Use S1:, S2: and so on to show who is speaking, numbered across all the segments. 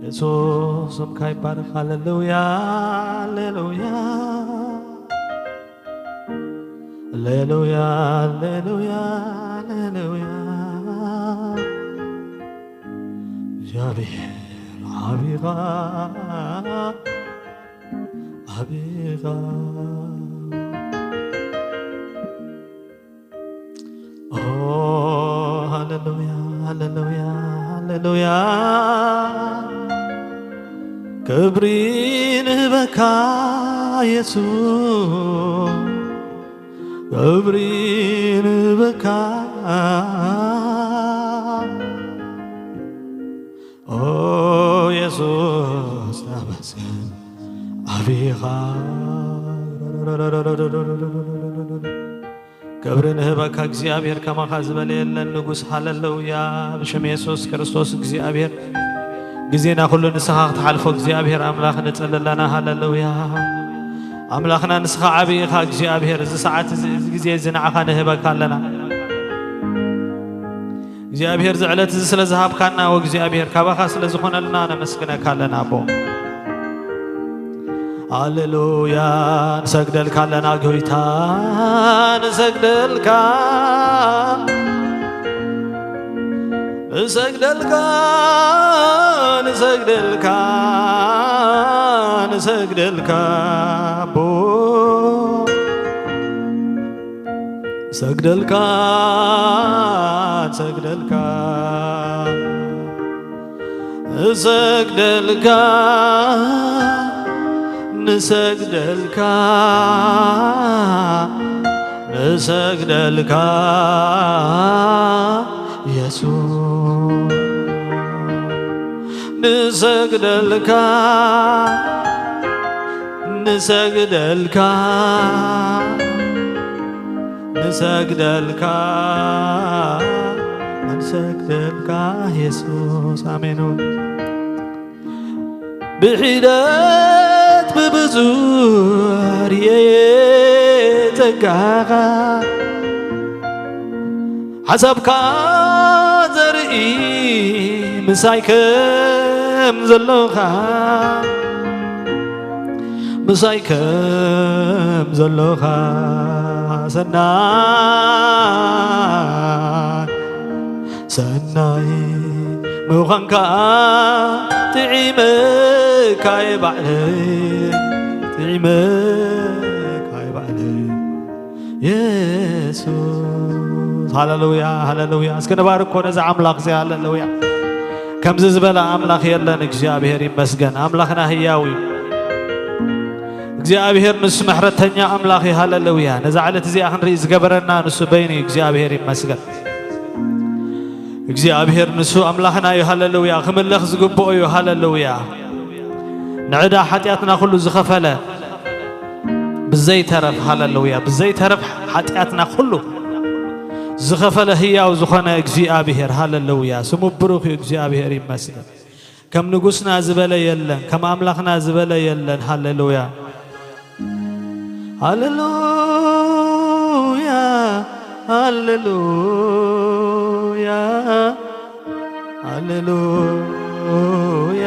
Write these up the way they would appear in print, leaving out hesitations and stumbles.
S1: Jesus, kai par hallelujah, hallelujah, hallelujah, hallelujah, hallelujah. Jabir, abiga, abiga. Oh, hallelujah, hallelujah, hallelujah. كبرين بكا يسوع كبرين بكا أو يسوع سامسكن أبيها كبرين بكا እግዚአብሔር ከማኻዝበለ የለን ንጉስ ሃሌሉያ በሽም ኢየሱስ ክርስቶስ እግዚአብሔር ጊዜና ሁሉ ንስኻ ተሐልፎ እግዚአብሔር አምላክ ንጸልለና ሃሌሉያ አምላክና ንስኻ ዓቢኻ እግዚአብሔር እዚ ሰዓት እዚ ጊዜ ዝናዓኻ ንህበካለና እግዚአብሔር ዝዕለት እዚ ስለ ዝሃብካና ወእግዚአብሔር ካባኻ ስለ ዝኾነልና ነመስግነካለና አቦ ሃሌሉያ ንሰግደልካለና ጌታ ንሰግደልካ نسجدلك نسجدلك نسجدلك بو سجدلك سجدلك نسجدلك نسجدلك نسجدلك يسوع نسجدلك نسجدلك نسجدلك نسجدلك يسوع آمين بحيدات ببزور يتقاغا حسبك زرئي مسايكم زلوخا مسايكم زلوخا سناي سناي مغنكا تعيمك يا بعلي تعيمك يا بعلي يسوع هاللويا هاللويا اسكن بارك كون ذا املاك زي هاللويا كم زبلا املاك يلن እግዚአብሔር ይመስገን አምላክና ህያዊ እግዚአብሔር ንስ ምሕረተኛ አምላክ ሃሌሉያ ነዛ ዓለት እዚ አኽንሪ ዝገበረና ንሱ በይኒ እግዚአብሔር ይመስገን እግዚአብሔር ንሱ አምላክና ሃሌሉያ ክምለኽ ዝግብኦ ሃሌሉያ ንዕዳ ኃጢአትና ሁሉ ዝኸፈለ ብዘይ ተረፍ ሃሌሉያ ብዘይ ተረፍ ኃጢአትና ሁሉ زخفل هياو زخنا እግዚአብሔር ሃሌሉያ ስሙ ብሩክ እግዚአብሔር ይመስገን ከም ንጉስና ዝበለ የለን ከም አምላክና ዝበለ የለን ሃሌሉያ ሃሌሉያ ሃሌሉያ ሃሌሉያ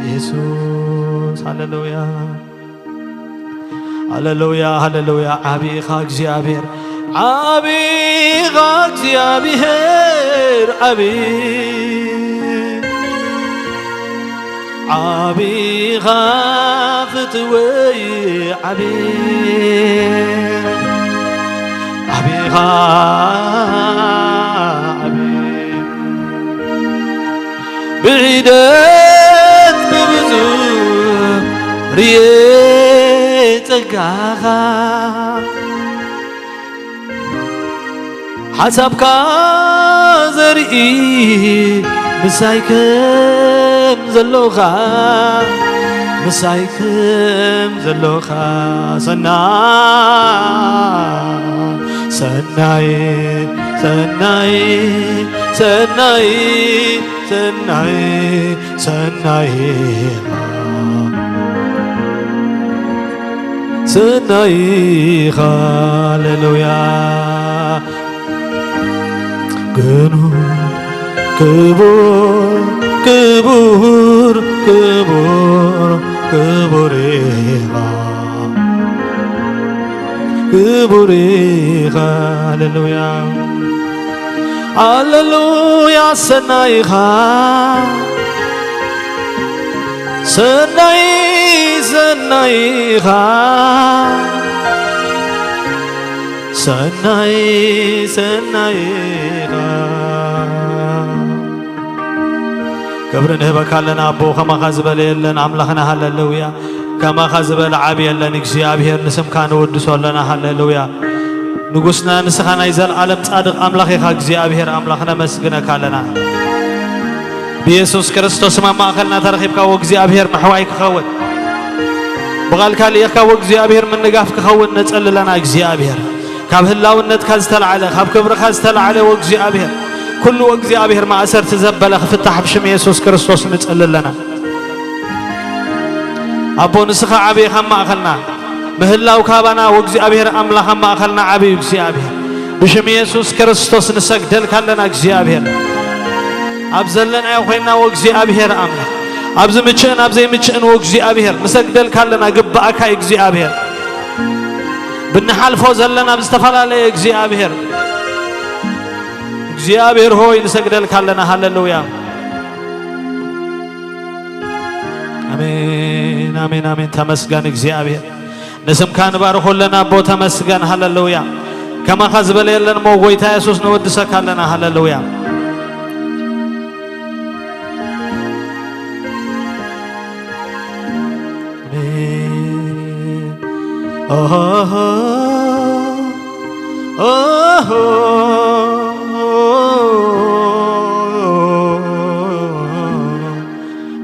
S1: ኢየሱስ ሃሌሉያ ሃሌሉያ ሃሌሉያ አቢኻ እግዚአብሔር عبيغ እግዚአብሔር عبيغ فتوي عبيغ بعيدات ببزو ريتقاغ حسبك زرئي مسايكم زلوخا مسايكم زلوخا سناي سناي سناي ሰናይ ሰናይ ሰናይ ሃሌሉያ ክቡር ክቡር ክቡር ክቡር ክቡር ሃሌሉያ ሃሌሉያ ሰናይኻ ሰናይ ሰናይኻ ሰናይ ሰናይኻ ክብሪ ንህበካ ኣለና ኣቦ ከማኻ ዝበለ የለን ኣምላኽና ሃሌሉያ ከማኻ ዝበለ ዓብዪ የለን እግዚኣብሔር ንስምካ ንወድሶ ኣለና ሃሌሉያ ንጉስና ንስኻ ናይ ዘለዓለም ጻድቕ ኣምላኽ ኢኻ እግዚኣብሔር ኣምላኽ ነመስግነካ ኣለና ብኢየሱስ ክርስቶስ ኣብ ማእኸልና ተረኺብካ ወእግዚኣብሔር መሕዋይ ክኸውን ብቓልካ ልኢኽካ ወእግዚኣብሔር ምንጋፍ ክኸውን ነጸልለና እግዚኣብሔር ካብ ህላውነትካ ዝተለዓለ ካብ ክብርኻ ዝተለዓለ ወእግዚኣብሔር ኩሉ ወእግዚኣብሔር ማእሰርቲ ዘበለ ክፍታሕ ብሽም ኢየሱስ ክርስቶስ ንጸልለና ኣቦ ንስኻ ዓብዪ ካብ ማእኸልና ምህላው ካባና ወእግዚኣብሔር ኣምላኽ ኣብ ማእኸልና ዓብዪ እግዚኣብሔር ብሽም ኢየሱስ ክርስቶስ ንሰግደልካ ኣለና እግዚኣብሔር ኣብ ዘለናዮ ኮይንና ወእግዚኣብሔር ኣምላኽ ኣብ ዝምችእን ኣብ ዘይምችእን ወእግዚኣብሔር ንሰግደልካ ኣለና ግባእካ እግዚኣብሔር ብንሓልፎ ዘለና ብዝተፈላለየ እግዚኣብሔር እግዚአብሔር ሆይ ንሰግደልካ ኣለና ሃሌሉያ አሜን አሜን አሜን ተመስገን እግዚአብሔር ንስምካ ንባርኾ ኣለና ኣቦ ተመስገን ሃሌሉያ ከማኻ ዝበለ የለን ሞ ጎይታ ኢየሱስ ንወድሰካ ኣለና ሃሌሉያ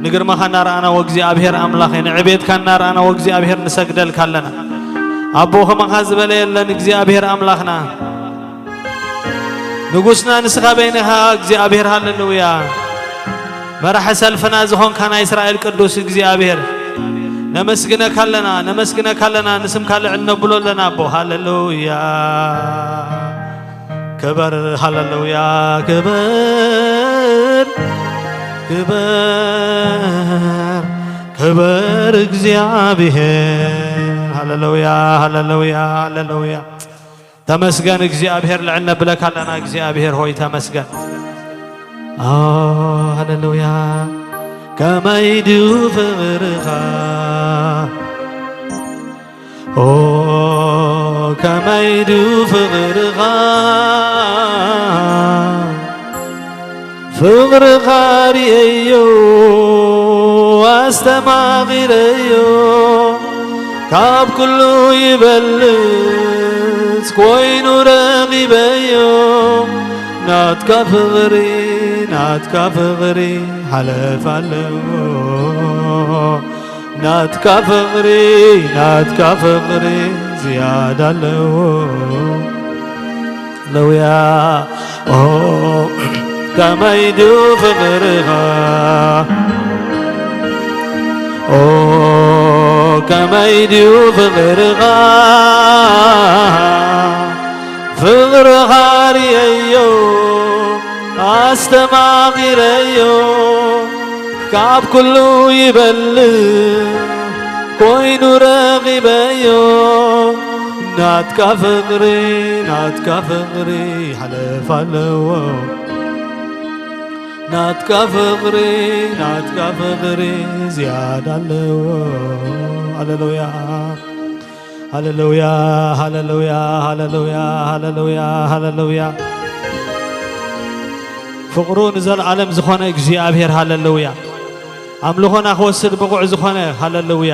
S1: ንግርማኻ እናርኣና ወእግዚኣብሔር ኣምላኽ ንዕቤትካ እናርኣና ወእግዚኣብሔር ንሰግደልካ ኣለና ኣቦ ከማኻ ዝበለ የለን እግዚአብሔር ኣምላኽና ንጉስና ንስኻ በይንኻ እግዚአብሔር ሃሌሉያ መራሒ ሰልፍና ዝኾንካ ናይ እስራኤል ቅዱስ እግዚአብሔር ነመስግነካ ኣለና ንስምካ ልዕል ነብሎ ኣለና ኣቦ ሃሌሉያ ክበር ሃሌሉያ ክበር ክበር ክበር እግዚአብሔር ሃሌሉያ ሃሌሉያ ሃሌሉያ ተመስገን እግዚአብሔር ልዕል ነብለካ ኣለና እግዚአብሔር ሆይ ተመስገን ሃሌሉያ ከመይ ድዩ ፍቅርኻ ከመይ ድዩ ፍቅርኻ ፍቅርኻ ርአዮ ኣስተማኺረዮ ካብ ኩሉ ይበልፅ ኮይኑ ረኺበዮ ናትካ ፍቅሪ ሓለፍ ኣለዎ ናትካ ፍቅሪ ዝያዳ ኣለዎ ለውያ ከመይ ድዩ ፍቅርኻ ከመይ ድዩ ፍቅርኻ ፍቅርኻ ርአዮ ኣስተማኺረዮ ካብ ኩሉ ይበልፅ ኮይኑ ረኺበዮ ናትካ ፍቅሪ ሓለፍ ኣለዎ ናትካ ፍቅሪ ዝያዳ ኣለዎ ሃሌሉያ ሃሌሉያ ሃሌሉያ ሃሌሉያ ሃሌሉያ ሃሌሉያ ፍቅሩ ንዘለዓለም ዝኾነ እግዚአብሔር ሃሌሉያ ኣምልኾና ክወስድ ብቑዕ ዝኾነ ሃሌሉያ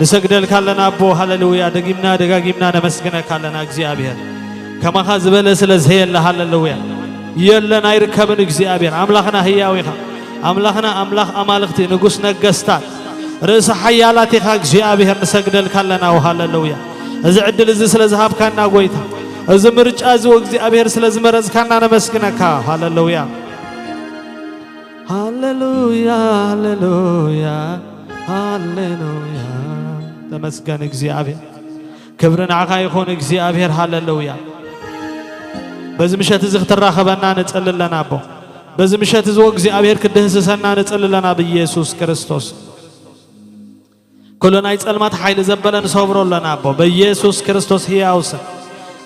S1: ንሰግደልካ ኣለና ኣቦ ሃሌሉያ ደጋጊምና ነመስግነካ ኣለና እግዚአብሔር ከማኻ ዝበለ ስለ ዝህየላ ሃሌሉያ የለን ኣይርከብን እግዚአብሔር ኣምላኽና ህያው ኢኻ ኣምላኽና ኣምላኽ ኣማልኽቲ ንጉስ ነገስታት ርእሲ ሓያላት ኢኻ እግዚአብሔር ንሰግደልካ ኣለና ሃሌሉያ እዚ ዕድል እዚ ስለ ዝሃብካና ጎይታ እዚ ምርጫ እዚ እግዚአብሔር ስለ ዝመረፅካና ነመስግነካ ሃሌሉያ ሃሌሉያ ሃሌሉያ ሃሌሉያ ተመስገን እግዚአብሔር ክብር ንዓኻ ይኹን እግዚአብሔር ሃሌሉያ በዚህ ምሽት እዚህ ተራኸበና ነጸልለና አቦ በዚህ ምሽት እዚህ እግዚአብሔር ክድህስሰና ነጸልለና በኢየሱስ ክርስቶስ كلنا يتسلمات حيل زبلن صبرولنا أبو بيسوس كريستوس هي أوسن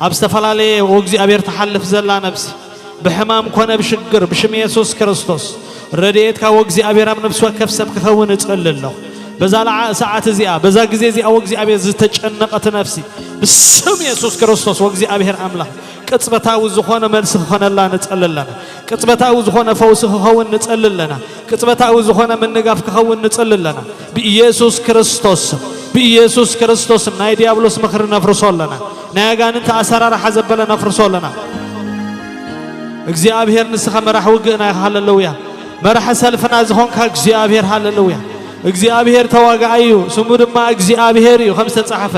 S1: أبستفلالي وجزي أبير تحلف زلا نفسي بحمام كنا بشجر بشم يسوس كريستوس رديت كوجزي أبير أم نفسه كفسب كثون تقول الله بزال ساعة زيا بزال جزي أو جزي أبير زتج النقطة نفسي بسم يسوس كريستوس وجزي أبير أمله كتبتها وزخونا مرس خنا الله نتقل لنا كتبتها وزخونا فوس خون نتقل لنا كتبتها وزخونا من نقاف خون نتقل لنا بيسوس كريستوس بيسوس كريستوس ناي ديابلوس مخر نفرسول لنا نايغان انت أسرار حزب لنا نفرسول لنا እግዚአብሔር ንስኻ መራሕ ውግእና ሃሌሉያ መራሕ ሰልፍና ዝኾንካ እግዚአብሔር ሃሌሉያ እግዚአብሔር ተዋጋዩ ስሙ ድማ እግዚአብሔር እዩ ከም ዝተጻሕፈ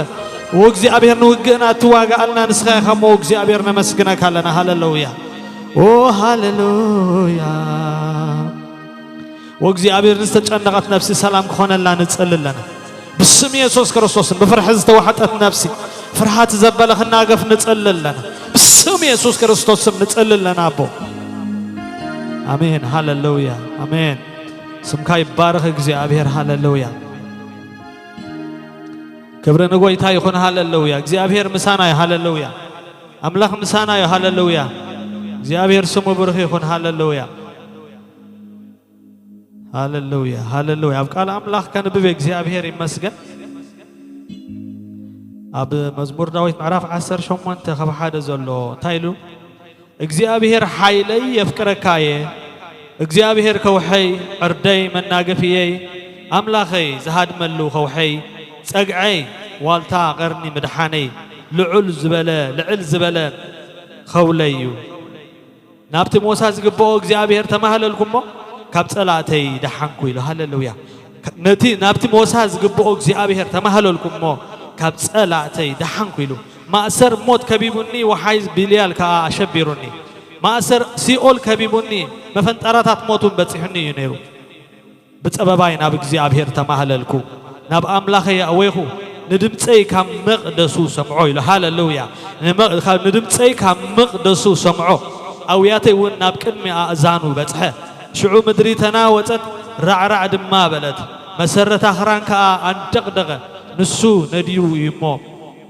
S1: ወእግዚአብሔር ንውግእና ትዋጋአልና ንስኻ ከሞ እግዚአብሔር ነመስግነካ ኣለና ሃሌሉያ ኦ ሃሌሉያ ወእግዚአብሔር ንስተጨነቀት ነፍሲ ሰላም ክኾነላ ንጸልለና بسم يسوع كريستوس بفرح ዝተዋሐጠት ነፍሲ ፍርሃት ዘበለኽና ገፍ ንጸልለና بسم يسوع كريستوس نتقللنا أبو آمين هاللويا آمين سمكا يبارك እግዚአብሔር هاللويا كبرنا قويتا يكون هاللويا እግዚአብሔር مسانا هاللويا أملاك مسانا هاللويا እግዚአብሔር ስሙ ብሩክ ይሁን هاللويا هاللويا هاللويا أبقال أملاك كان ببي እግዚአብሔር يمسجن أب مزمور داويت معرف عسر شومان تخب حدا زلوا تايلو እግዚአብሔር حيلي يفكركاي እግዚአብሔር كوحي أردي من ناقفيي أملاخي زهاد ملو كوحي صقعي والتا قرني مدحاني لعل زبلا خوليو نابت موسى زغبو እግዚአብሔር ተማህለልኩሞ ካብ ጸላተይ ደሓንኩ ኢሉ ሃሌሉያ ነቲ ናብቲ موسى زغبو እግዚአብሔር ተማህለልኩሞ كاب صلاتي دحنكو يلو ما أسر موت كبيبوني وحيز بليال كأشبيروني ما أسر سيول كبيبوني ما فنتراتات موتون بتصحني ينيرو بتسبباي ناب እግዚአብሔር ተማህለልኩ ناب أملاخي أويخو ندمتي كم مقدسو سمعو يلو هاللويا ندمتي كم مقدسو سمعو أوياتي وناب كلمة أذانو بتصحى شعو مدري تناوتت رعرع دما بلد مسرت أخران كأنتقدغ نسو نديو يمو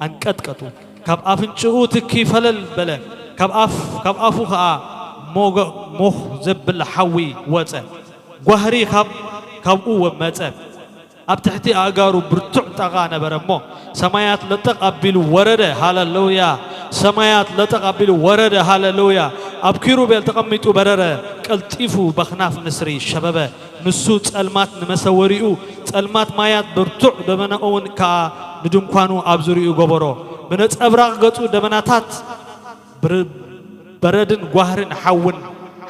S1: أنكتكتو كاب أفنشو تكي فلل بلا كاب أفو خا موخ زبل حوي واتس قهري كاب أو ماتس أبتحتي أجارو برتع تغانا برمو سمايات لتقبل ورده هاللويا سمايات لتقبل ورده هاللويا أبكرو بيلتقميتو برره كالتيفو بخناف نسري شبابه نسو تسألمات نمسوريو تسألمات مايات برتع دمنا أون كا ندم كانوا أبزوريو غبرو بنت أبراق قطو دمناتات بردن قهرن حون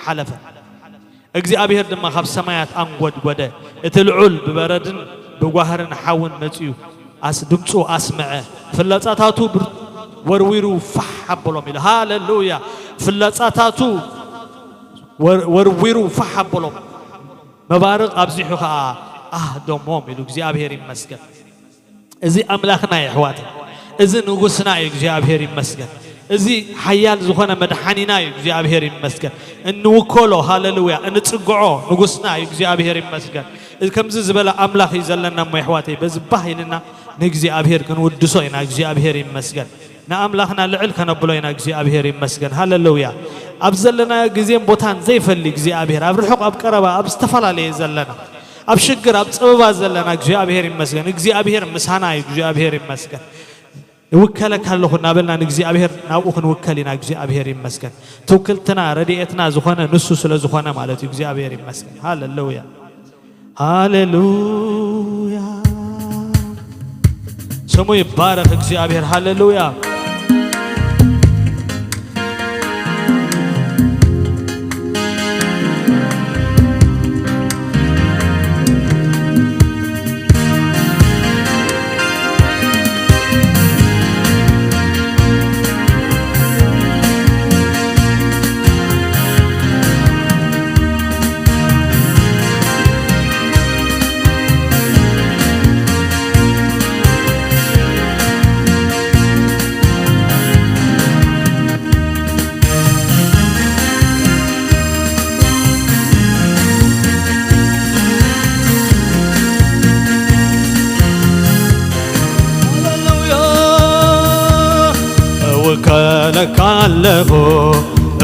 S1: حلفة እግዚአብሔር ድማ ካብ ሰማያት አንጎድጎደ እትልዑል በበረድን በጓህርን ሓውን መጽዩ ድምፁ አስመዐ ፍላጻታቱ ወርዊሩ ፈሕ አበሎም ኢሉ ሃሌሉያ ፍላጻታቱ ወርዊሩ ፈሕ አበሎም መባረቕ አብዚሑ ከዓ ደሞም ኢሉ እግዚአብሔር ይመስገን እዚ አምላኽና ይሕዋት እዚ ንጉስና እግዚአብሔር ይመስገን እዚ ሓያል ዝኾነ መድሓኒና እግዚአብሔር ይመስገን እንውኮሎ ሃሌሉያ እንጽግዖ ንጉስና እግዚአብሔር ይመስገን ከምዚ ዝበለ አምላኽ ይዘለና ማይሕዋተይ በዝባህ ኢልና ንእግዚአብሔር ክንውድሶ ኢና እግዚአብሔር ይመስገን ንአምላኽና ልዕል ከነብሎ ኢና እግዚአብሔር ይመስገን ሃሌሉያ ኣብ ዘለና ግዜን ቦታን ዘይፈሊ እግዚአብሔር ኣብ ርሑቕ ኣብ ቀረባ ኣብ ዝተፈላለየ ዘለና ኣብ ሽግር ኣብ ጽበባ ዘለና እግዚአብሔር ይመስገን እግዚአብሔር ምሳና እግዚአብሔር ይመስገን وكلك هلو نابلنا نجزيابير ناوخن وكلنا نجزيابير يمسكن توكلتنا رديئتنا زخنا نسوس لزخنا مالت نجزيابير يمسكن هاللويا هاللويا سمو يبارك نجزيابير هاللويا ኣለኹ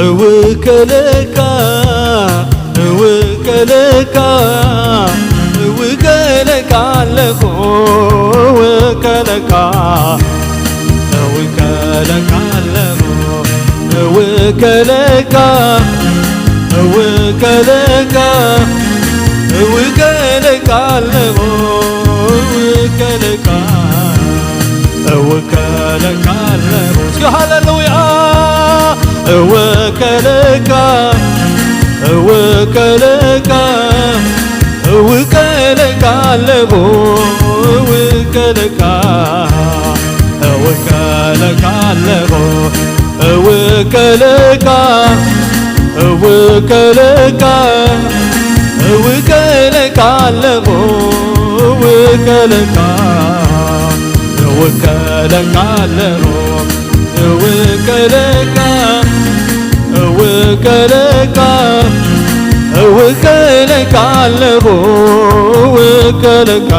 S1: እውከለካ እውከለካ እውከለካ ኣለኹ እውከለካ እውከለካ ኣለኹ እውከለካ እውከለካ እውከለካ ኣለኹ እውከለካ እውከለካ ኣለኹ እስኪ ሃሌሉያ እውከለካ እውከለካ እውከለካ ኣለኹ እውከለካ እውከለካ ኣለኹ እውከለካ እውከለካ እውከለካ ኣለኹ እውከለካ እውከለካ ኣለኹ እውከለካ እውከለካ እውከለካ ኣለኹ እውከለካ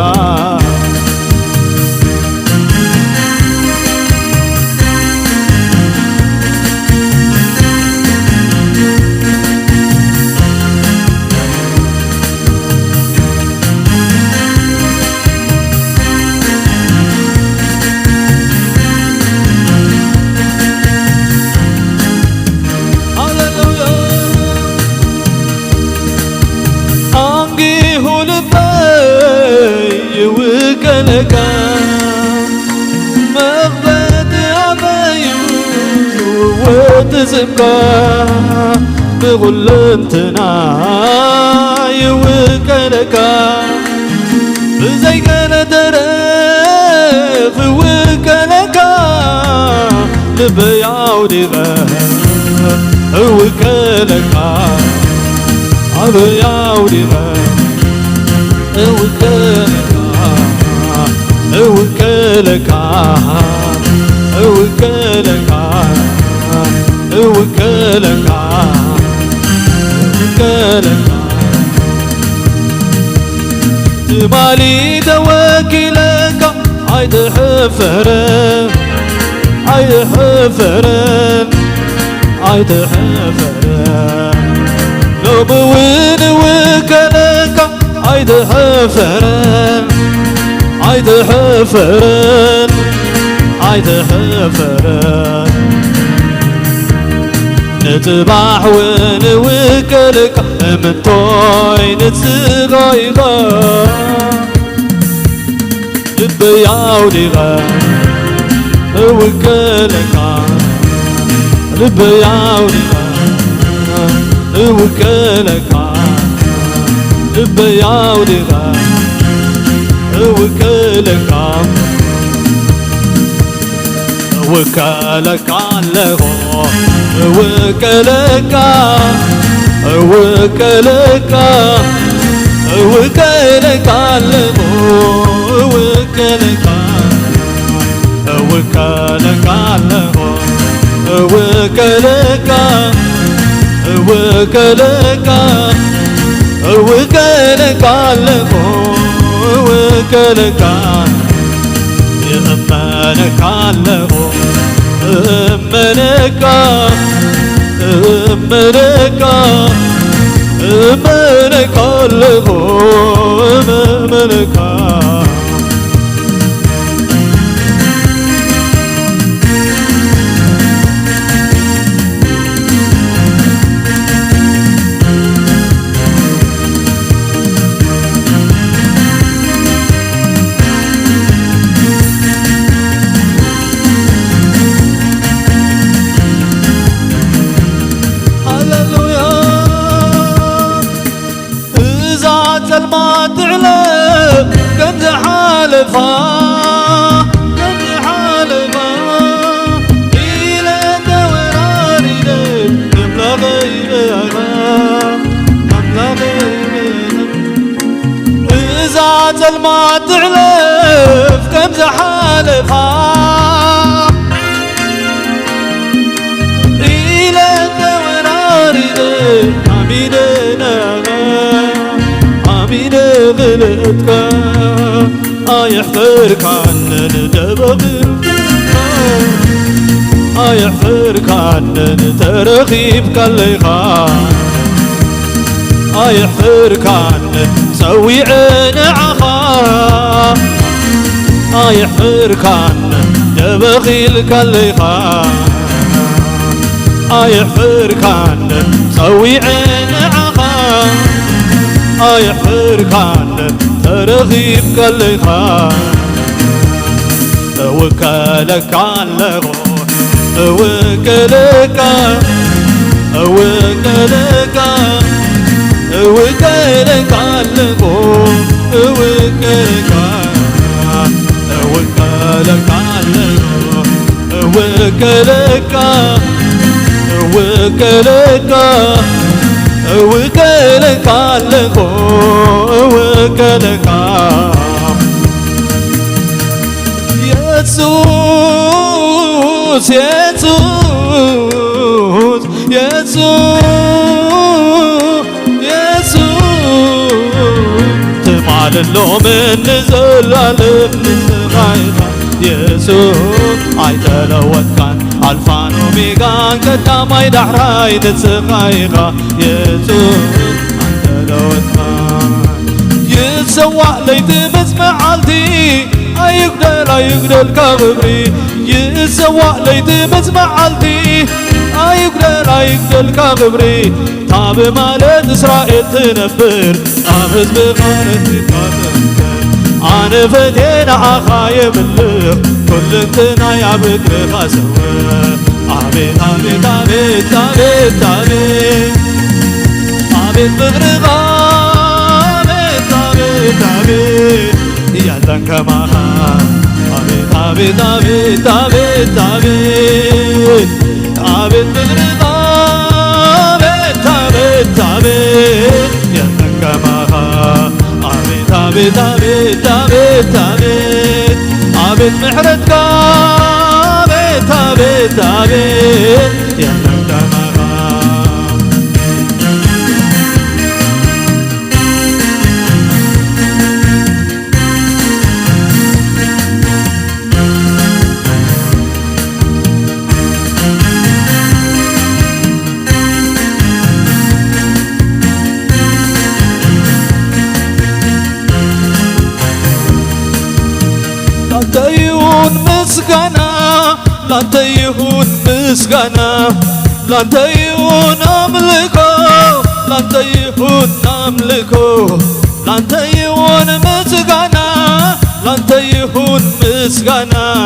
S1: يوكلك مغبت عبايو وتزبقى بغلنتنا يوكلك بزي كان درف وكلك لبيعودي وكلك عبيعودي وكلك وكلك وكلك وكلك وكلك تمالي توكلك عيد حفرن عيد حفرن عيد حفرن لو بوين وكلك عيد حفرن عيد حفرن عيد حفرن نتباح ونوكلك من توي نتسغيغا لبي عوديغا وكلك لبي عوديغا وكلك لبي عوديغا وكلك وكلك له وكلك وكلك وكلك له وكلك وكلك له وكلك وكلك وكلك له وكلك يأمنك له أمنك أمنك أمنك له أمنك ما تعلم كم حالفها كم حالفها إلى دوران ليل نملا غيبها نملا غيبها إذا ما تعلم كم حالفها إلى دوران ليل عميدنا من غلطك يحفرك عن الدبغ يحفرك أيحفركان ترخيب كالليخا أيحفركان سوي عخا أيحفركان يبخيل كالليخا أيحفركان سوي عخا أيحفركان ترخيب كالليخا وكالك علغو وكالك وكالك وكالك علغو وكالك وكالك علغو وكالك وكالك وكالك علغو وكالك يسوس يسوس يسوس يسوس تمعل اللوم النزل على نسخايخا يسوس عيتلوت كان الفان وميغان قدام يدحراي نسخايخا يسوس عيتلوت كان يسوى ليت مسمعالتي أيقدر كغبري يسوى ليت مسمعالتي أيقدر كغبري تاب مالت إسرائيل تنبر أمز بغارت تتنبر أنا فتين عخايب اللغ كل انتنا يا بكر خسوة عبيد عبيد عبيد عبيد عبيد عبيد بغرغ عبيد عبيد عبيد يالن كماها عبيد عبيد عبيد عبيد عبيد عبيد بغرغ عبيد عبيد عبيد يالن كماها عبيد عبيد عبيد عبيد عبيد عبيد محرتك عبيد عبيد عبيد يالن كماها لانت يهون مسكنا لانت يهون أملكو لانت يهون أملكو لانت يهون مسكنا لانت يهون مسكنا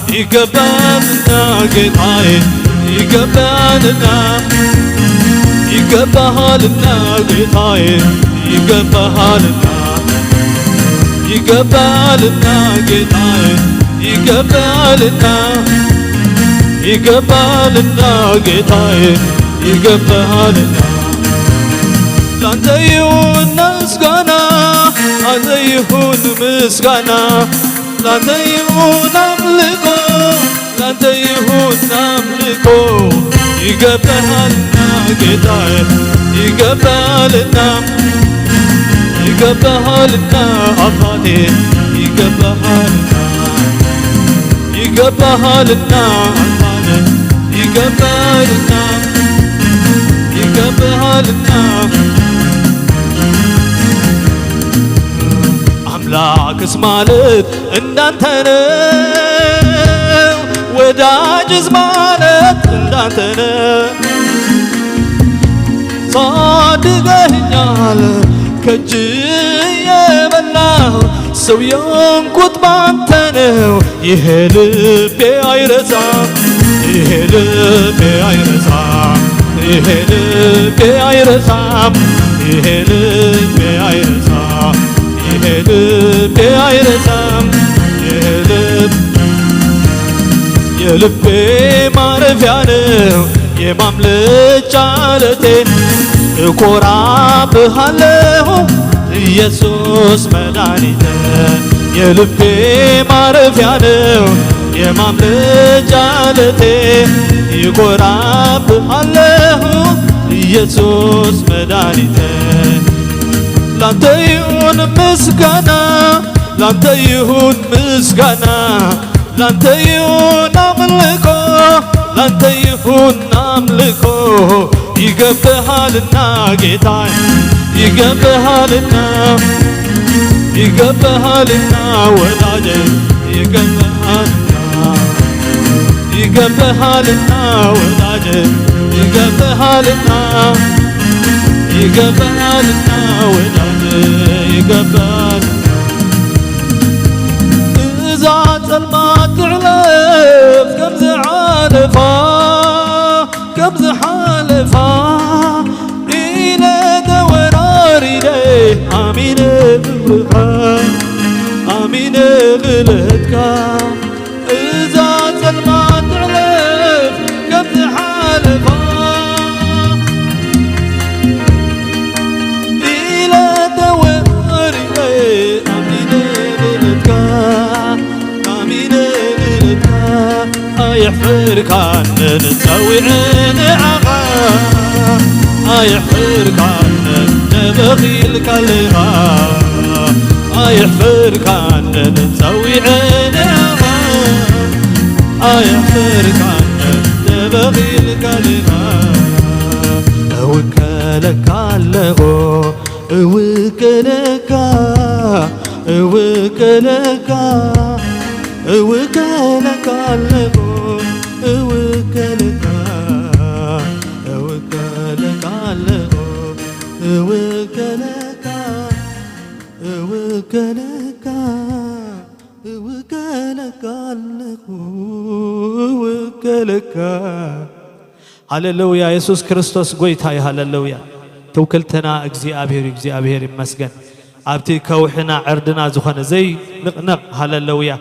S1: يقبلنا قطعي يقبلنا يقبلنا قطعي يقبلنا يقبلنا قطعي يقبلنا يقبلنا قطعي يقبلنا لانت يهون مسكنا لانت يهون مسكنا لانت يهون أملكو لانت يهون أملكو يقبلنا قطعي يقبلنا يقبلنا أفادي يقبلنا يقبلنا يقبلنا يقبلنا أملاك اسمالت እንዳንተ ነው ወዳጅስ ማለት እንዳንተ ነው صادقኛል ከእጅ የበላው ሰው የሆንኩት ባንተ ነው ይሄ ልቤ አይረሳም ይሄ ልቤ አይረሳም ይሄ ልቤ አይረሳም ይሄ ልቤ አይረሳም ይሄ ልቤ አይረሳም ይሄ ልብ የልቤ ማረፊያ ነው የማምለጫ ዓለቴ እኮራብሃለሁ ኢየሱስ መድኃኒቴ የልቤ ማረፊያ ነው የማምለጫ ዓለቴ እኮራብሃለሁ ኢየሱስ መድኃኒቴ ላንተ ይሁን ምስጋና ላንተ ይሁን ምስጋና ላንተ ይሁን አምልኮ ላንተ ይሁን አምልኮ ይገባሃልና ጌታዬ ይገባሃልና ይገባሃልና ወዳጄ ይገባሃልና ወዳጄ ይገባሃልና ወዳጄ ይገባሃል እዛ ጸልማት ትዕለፍ ከምዝ ሓለፋ ኢለ ተወራሪደ ኣሚነ ክብርኻ ኣሚነ ክልህትካ እዛ ጸልማት ትዕለፍ ከምዝ ሓለፋ ኢለ ተወራሪደ ኣሚነ ክልህትካ ኣሚነ ክልህትካ أيحفركان نسوي نعقا أيحفركان نبغي الكلغا أيحفركان نسوي نعقا أيحفركان نبغي الكلغا أوكلك اللغو أوكلك أوكلك أوكلك اللغو أوكلك أوكلك اللغو أوكلك أوكلك أوكلك اللغو أوكلك هللويا يسوع كريستوس قويتاي هللويا توكلتنا እግዚአብሔር ይመስገን ኣብቲ ከውሕና ዕርድና ዝኾነ ዘይ ንቕንቕ ሃሌሉያ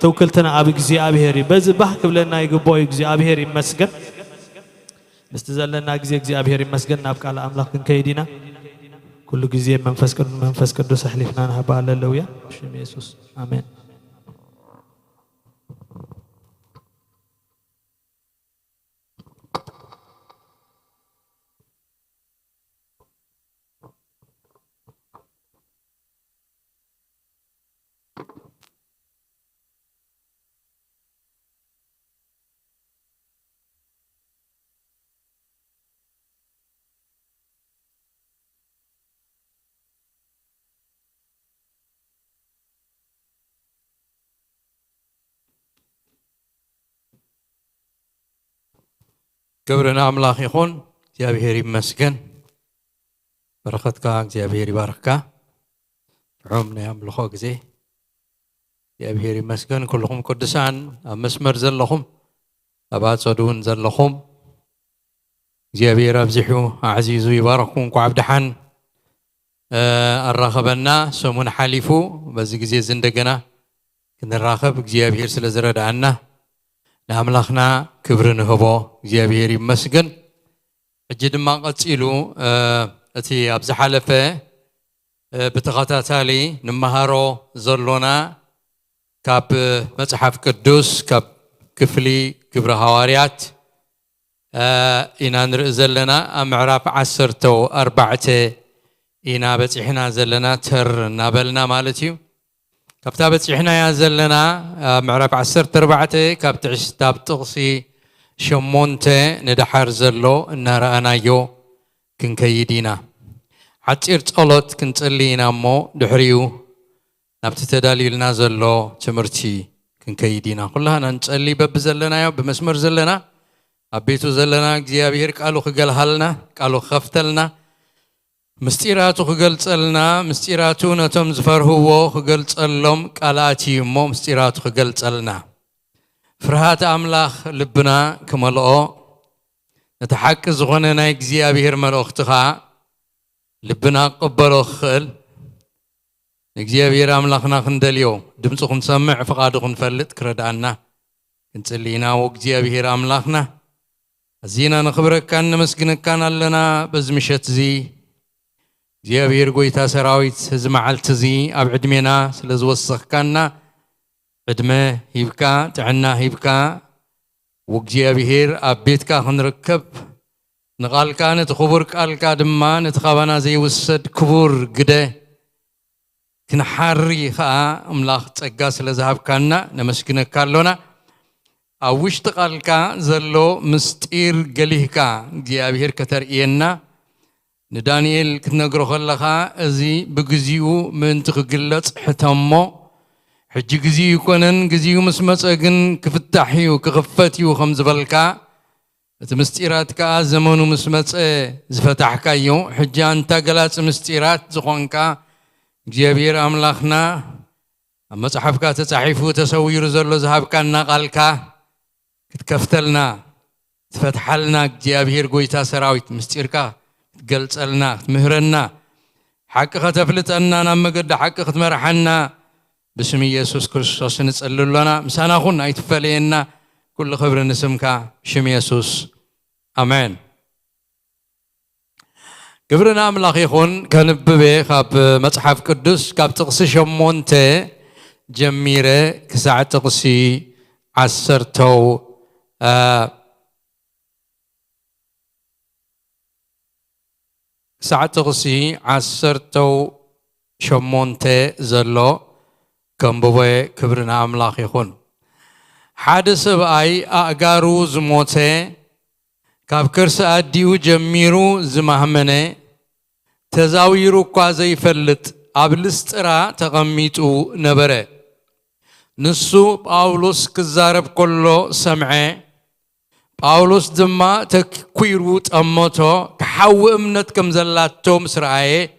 S1: توكلتنا أب እግዚአብሔር በዝ ባህ ክብለና ይግባው እግዚአብሔር ይመስገን እስቲ ዘለና እግዚአብሔር ይመስገን ናብ ቃል አምላክ ክንከይዲና ኩሉ ጊዜ መንፈስ ቅዱስ አሕሊፍና ናባ ሃሌሉያ ሽም ኢየሱስ አሜን
S2: كبرنا أملاخ يخون እግዚአብሔር ይመስገን بركتك እግዚአብሔር ይባርካ عمنا يملخ ጊዜ እግዚአብሔር ይመስገን كلكم قدسان مسمر ዘለኹም አባጸዱን ዘለኹም እግዚአብሔር አብዝሑ አዕዚዙ ይባርኩም ቋብደሓን አራኸበና ሰሙን ሓሊፉ በዚህ ጊዜ እንደገና ክንራኸብ እግዚአብሔር ስለዘረዳና ለአምላኽና ክብር ንህቦ እግዚአብሔር ይመስገን እጅ ድማ ቀጽሉ እቲ ኣብዝ ሓለፈ ብተኸታታሊ ንመሃሮ ዘሎና ካብ መጽሐፍ ቅዱስ ካብ ክፍሊ ግብረ ሐዋርያት ኢና ንርኢ ዘለና ኣብ ምዕራፍ 14 ኢና በጽሕና ዘለና ተር እናበልና ማለት እዩ ካብታ በጽሕና ያ ዘለና ምዕራፍ 14 ካብ ትዕስታብ ጥቕሲ ሸሞንተ ንድሓር ዘሎ እናረኣናዮ ክንከይዲና ዓፂር ጸሎት ክንጽልይና እሞ ድሕሪኡ ናብቲ ተዳሊልና ዘሎ ትምህርቲ ክንከይዲና ኩላና እንጸሊ በብ ዘለናዮ ብመስመር ዘለና አቤቱ ዘለና እግዚአብሔር ቃሉ ክገልሃልና ቃሉ ከፍተልና ምስጢራቱ ክገልጸልና ምስጢራቱ ነቶም ዝፈርህዎ ክገልጸሎም ቃላቲ እሞ ምስጢራቱ ክገልጸልና ፍርሃት አምላኽ ልብና ክመልኦ ነተሐቅ ዝኾነ ናይ እግዚአብሔር መልእኽትኻ ልብና ቅበሎ ክእል እግዚአብሔር አምላኽና ክንደልዮ ድምፁ ክንሰምዕ ፍቃዱ ክንፈልጥ ክረዳና ክንጽልይና ወእግዚአብሔር አምላኽና أزينا نخبرك أن مسكنك لنا بزمشت زي እግዚአብሔር ጎይታ ሰራዊት ዝማዓልት እዚ ኣብ ዕድሜና ስለዝወሰኽካና ዕድመ ሂብካ ጥዕና ሂብካ ወእግዚአብሔር ኣብ ቤትካ ክንርከብ ንቃልካ ነቲ ክቡር ቃልካ ድማ ነቲ ኻባና ዘይውሰድ ክቡር ግደ ክንሓሪ ከዓ ኣምላኽ ጸጋ ስለዝሃብካና ነመስግነካ ኣሎና أوش تقالك زلو مستير جليهكا እግዚአብሔር كترئينا ندانيال كتنقرو خلقا ازي بجزيو من تخجلت حتمو حجي جزيو كونن جزيو مسمساقن كفتحيو كغفتيو خمز بالكا مستيرات كا زمانو مسمسا زفتحكا يو حجي انتا قلات مستيرات زخوانكا እግዚአብሔር أملاخنا مصحفكا تتحيفو تسوير زلو زهابكا نقالكا كتكفتلنا تفتحلنا እግዚአብሔር قويتا سراويت مستيركا تقلصلنا مهرنا حق ختفلتنا نمقد حق ختمرحنا باسم يسوع كريستوس نصلي لنا مسانا خن ايتفلينا كل خبر نسمك شم يسوع امين قبرنا املاخ يكون كنببه خاب مصحف قدوس كاب تقصي شمونته جميره كساعه تقصي عسرتو ساعة تقصي عسرتو شمونته زلو كمبوه كبرنا أملاخ يخون حادث بأي أقارو زموته كابكرس أديو جميرو زمهمنه تزاويرو قازي فلت أبلسترا تغميتو نبره نسو باولوس كزارب كله سمعه باولوس دما تكويروت أموتو كحاو امنت كم زلاتو مسرعي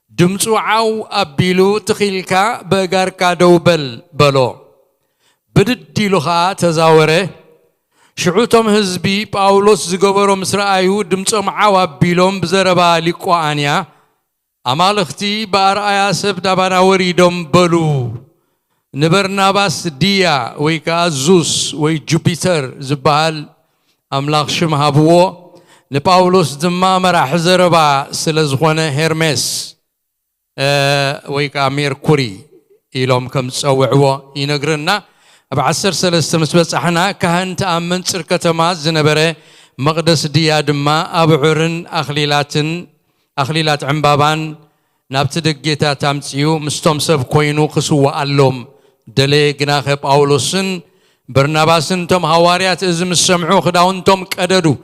S2: دمسو عاو أبيلو تخيلكا بغاركا دوبل بلو بددي لخا تزاوره شعوتهم هزبي باولوس زغبرو مسرعيو دمسو عاو أبيلوم بزربا لقوانيا أمالختي بارآيا سب دابانا وريدوم بلو نبرناباس ديا ويكا زوس وي جوبيتر زبال أملاخ شمهابوو نباولوس دما مراح زربا سلزخونه هيرمس ويكا ميركوري إلهم كم تسوعوا ينقرنا بعسر سلسة مسبسحنا كهن تأمن سركة ماز زنبره مقدس ديا دما أبعرن أخليلات عمبابان نابتدق جيتا تامتيو مستمسب كوينو قسوا ألوم دلي جناخ باولوسن برناباسن توم هواريات ازم السمعو خداون توم كددو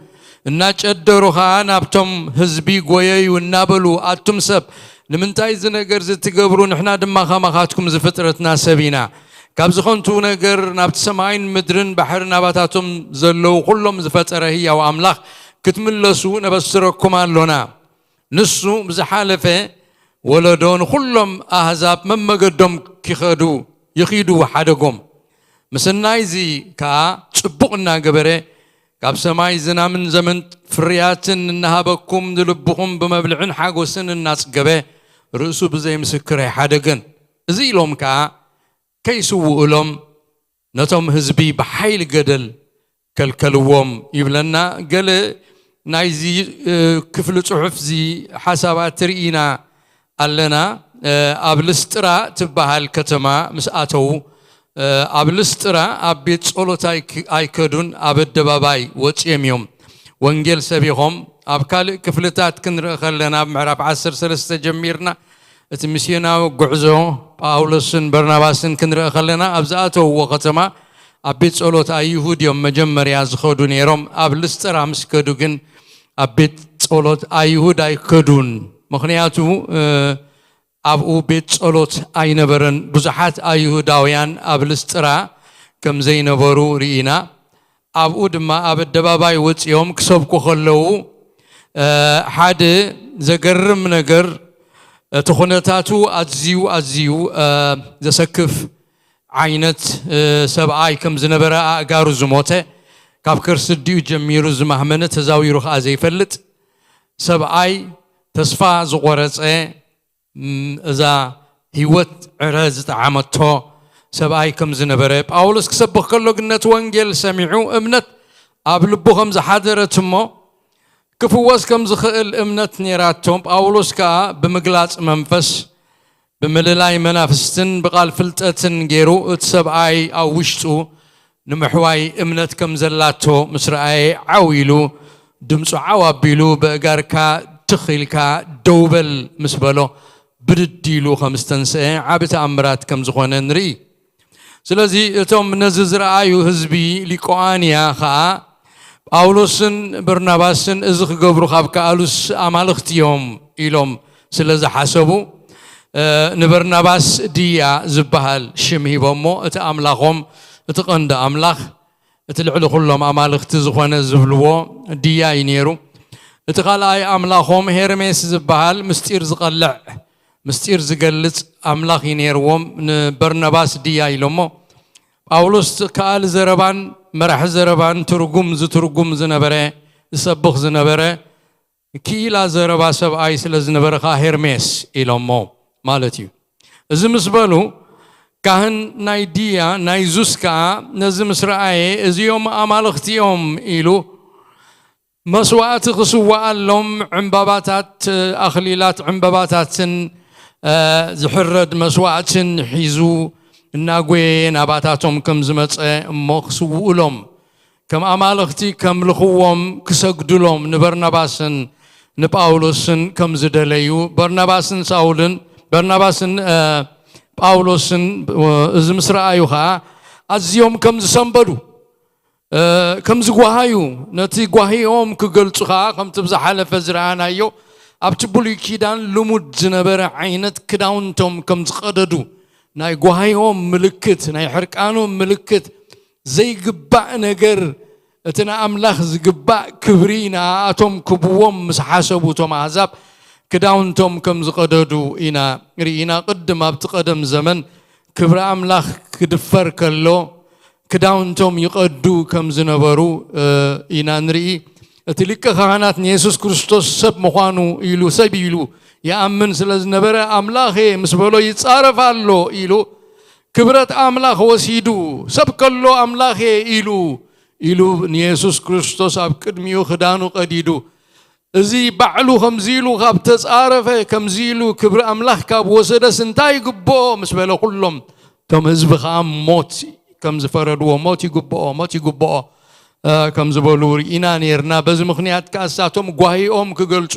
S2: الناج ادرو خان ابتم حزبي غويي ونابلو اتم سب لمنتاي زنغر زتغبرو نحنا دما خماخاتكم زفطرتنا سبينا كابزخونتو نغر نابت سماين مدرن بحر نباتاتهم زلو كلهم زفطره هي واملاح كتملسو نبسركم اللونا نسو بزحالفه ولدون كلهم احزاب ممقدم كيخدو يخيدو حدقهم مسناي زي كا صبقنا غبره كاب سماي زنا من زمن فرياتن نهابكم دلبكم بمبلعن حاغوسن الناس غبه رؤسو بزي مسكر حدقن زي لهم كا كيسو لهم نتم حزبي بحيل قدل كلكلوم يبلنا قال نايزي كفل صحف زي حسابات رينا علنا أبلسترا تبها الكتما مسأتو أبلسترا أبيت صلوت أيكدون أبد باباي وتيميوم وانجيل سبيهم أبكال كفلتات كنر خلنا بمعرف عسر سلسة جميرنا اتمسينا وقعزو باولسن برناباسن كنر خلنا أبزاتو وختما أبيت صلوت أيهود يوم مجمر يازخودون يروم أبلسترا مسكدوغن أبيت صلوت أيهود أيكدون مخنياتو أبو بيت صلوت أينبرن بزحات أيهوداويان أبلسترا كم زينبرو رينا أبو دما أبد دباباي وتيوم كسبكو خلو حد زقرم نقر تخونتاتو أزيو زسكف عينت سبعاي كم زنبرا أقارو زموته كابكر سديو جميرو زمهمنة تزاويرو خازي فلت سبعاي تسفا زغورت إذا هيوت عرز تعمتو سبعي كم زنبره باولس كسبخ كله قنت وانجيل سمعوا امنت قبل بوهم زحادرتمو كفواس كم زخل امنت نيراتهم باولس كا بمقلاص منفس بمللاي منافستن بقال فلتتن غيرو تسبعي او وشتو نمحواي امنت كم زلاتو مسرعي عويلو دمصو عوابيلو بقاركا تخيلكا دوبل مسبلو بدديلو خمستنسه عبت أمرات كم زخونا نري ስለዚህ እቶም ነዚ ዝረአዩ ህዝቢ ሊቆአንያ ኸዓ ጳውሎስን በርናባስን እዚ ክገብሩ ካብ ከኣሉስ ኣማልኽቲ እዮም ኢሎም ስለ ዝሓሰቡ ንበርናባስ ድያ ዝበሃል ሽም ሂቦሞ እቲ ኣምላኾም እቲ ቀንዲ ኣምላኽ እቲ ልዕሊ ኩሎም ኣማልኽቲ ዝኾነ ዝብልዎ ድያ እዩ ነይሩ እቲ ካልኣይ ኣምላኾም ሄርሜስ ዝበሃል ምስጢር ዝቐልዕ ምስጢር ዝገልጽ ኣምላኽ እዩ ነይርዎም ንበርናባስ ድያ ኢሎሞ ጳውሎስ ከኣል ዘረባን መራሒ ዘረባን ትርጉም ዝነበረ ዝሰብኽ ዝነበረ ክኢላ ዘረባ ሰብኣይ ስለ ዝነበረኻ ሄርሜስ ኢሎሞ ማለት እዩ እዚ ምስ በሉ ካህን ናይ ድያ ናይ ዙስ ከዓ ነዚ ምስ ረኣየ እዚኦም ኣማልኽቲ እዮም ኢሉ መስዋዕቲ ክስዋዓሎም ዕምባባታት ኣኽሊላት ዕምባባታትን ዝሕረድ መስዋዕትን ሒዙ እናጎየ ናባታቶም ከም ዝመፀ እሞ ክስውኡሎም ከም ኣማልኽቲ ከምልኽዎም ክሰግድሎም ንበርናባስን ንጳውሎስን ከም ዝደለዩ በርናባስን ጳውሎስን እዚ ምስ ረኣዩ ከዓ ኣዝዮም ከም ዝሰንበዱ ከም ዝጓሃዩ ነቲ ጓሂኦም ክገልጹ ከዓ ከምቲ ብዝሓለፈ ዝረኣናዮ ኣብቲ ብሉይ ኪዳን ልሙድ ዝነበረ ዓይነት ክዳውንቶም ከም ዝቐደዱ ናይ ጓሂኦም ምልክት ናይ ሕርቃኖም ምልክት ዘይግባእ ነገር እቲ ንኣምላኽ ዝግባእ ክብሪ ንኣቶም ክብዎም ምስ ሓሰቡ እቶም ኣሕዛብ ክዳውንቶም ከም ዝቐደዱ ኢና ርኢና ቅድም ኣብቲ ቀደም ዘመን ክብሪ ኣምላኽ ክድፈር ከሎ ክዳውንቶም ይቐዱ ከም ዝነበሩ ኢና ንርኢ እቲ ሊቀ ካህናት ንየሱስ ክርስቶስ ሰብ ምዃኑ ኢሉ ሰብ ኢሉ ይኣምን ስለ ዝነበረ ኣምላኽ ምስ በሎ ይጻረፍ ኣሎ ኢሉ ክብረት ኣምላኽ ወሲዱ ሰብ ከሎ ኣምላኽ ኢሉ ንየሱስ ክርስቶስ ኣብ ቅድሚኡ ክዳኑ ቀዲዱ እዚ ባዕሉ ከምዚ ኢሉ ካብ ተጻረፈ ከምዚ ኢሉ ክብሪ ኣምላኽ ካብ ወሰደስ እንታይ ይግብኦ ምስ በለ ኩሎም እቶም ህዝቢ ከዓ ሞት ከም ዝፈረድዎ ሞት ይግብኦ ከም ዝበሉ ርኢና ነርና በዚ ምኽንያት ካሳቶም ጓሂኦም ክገልጹ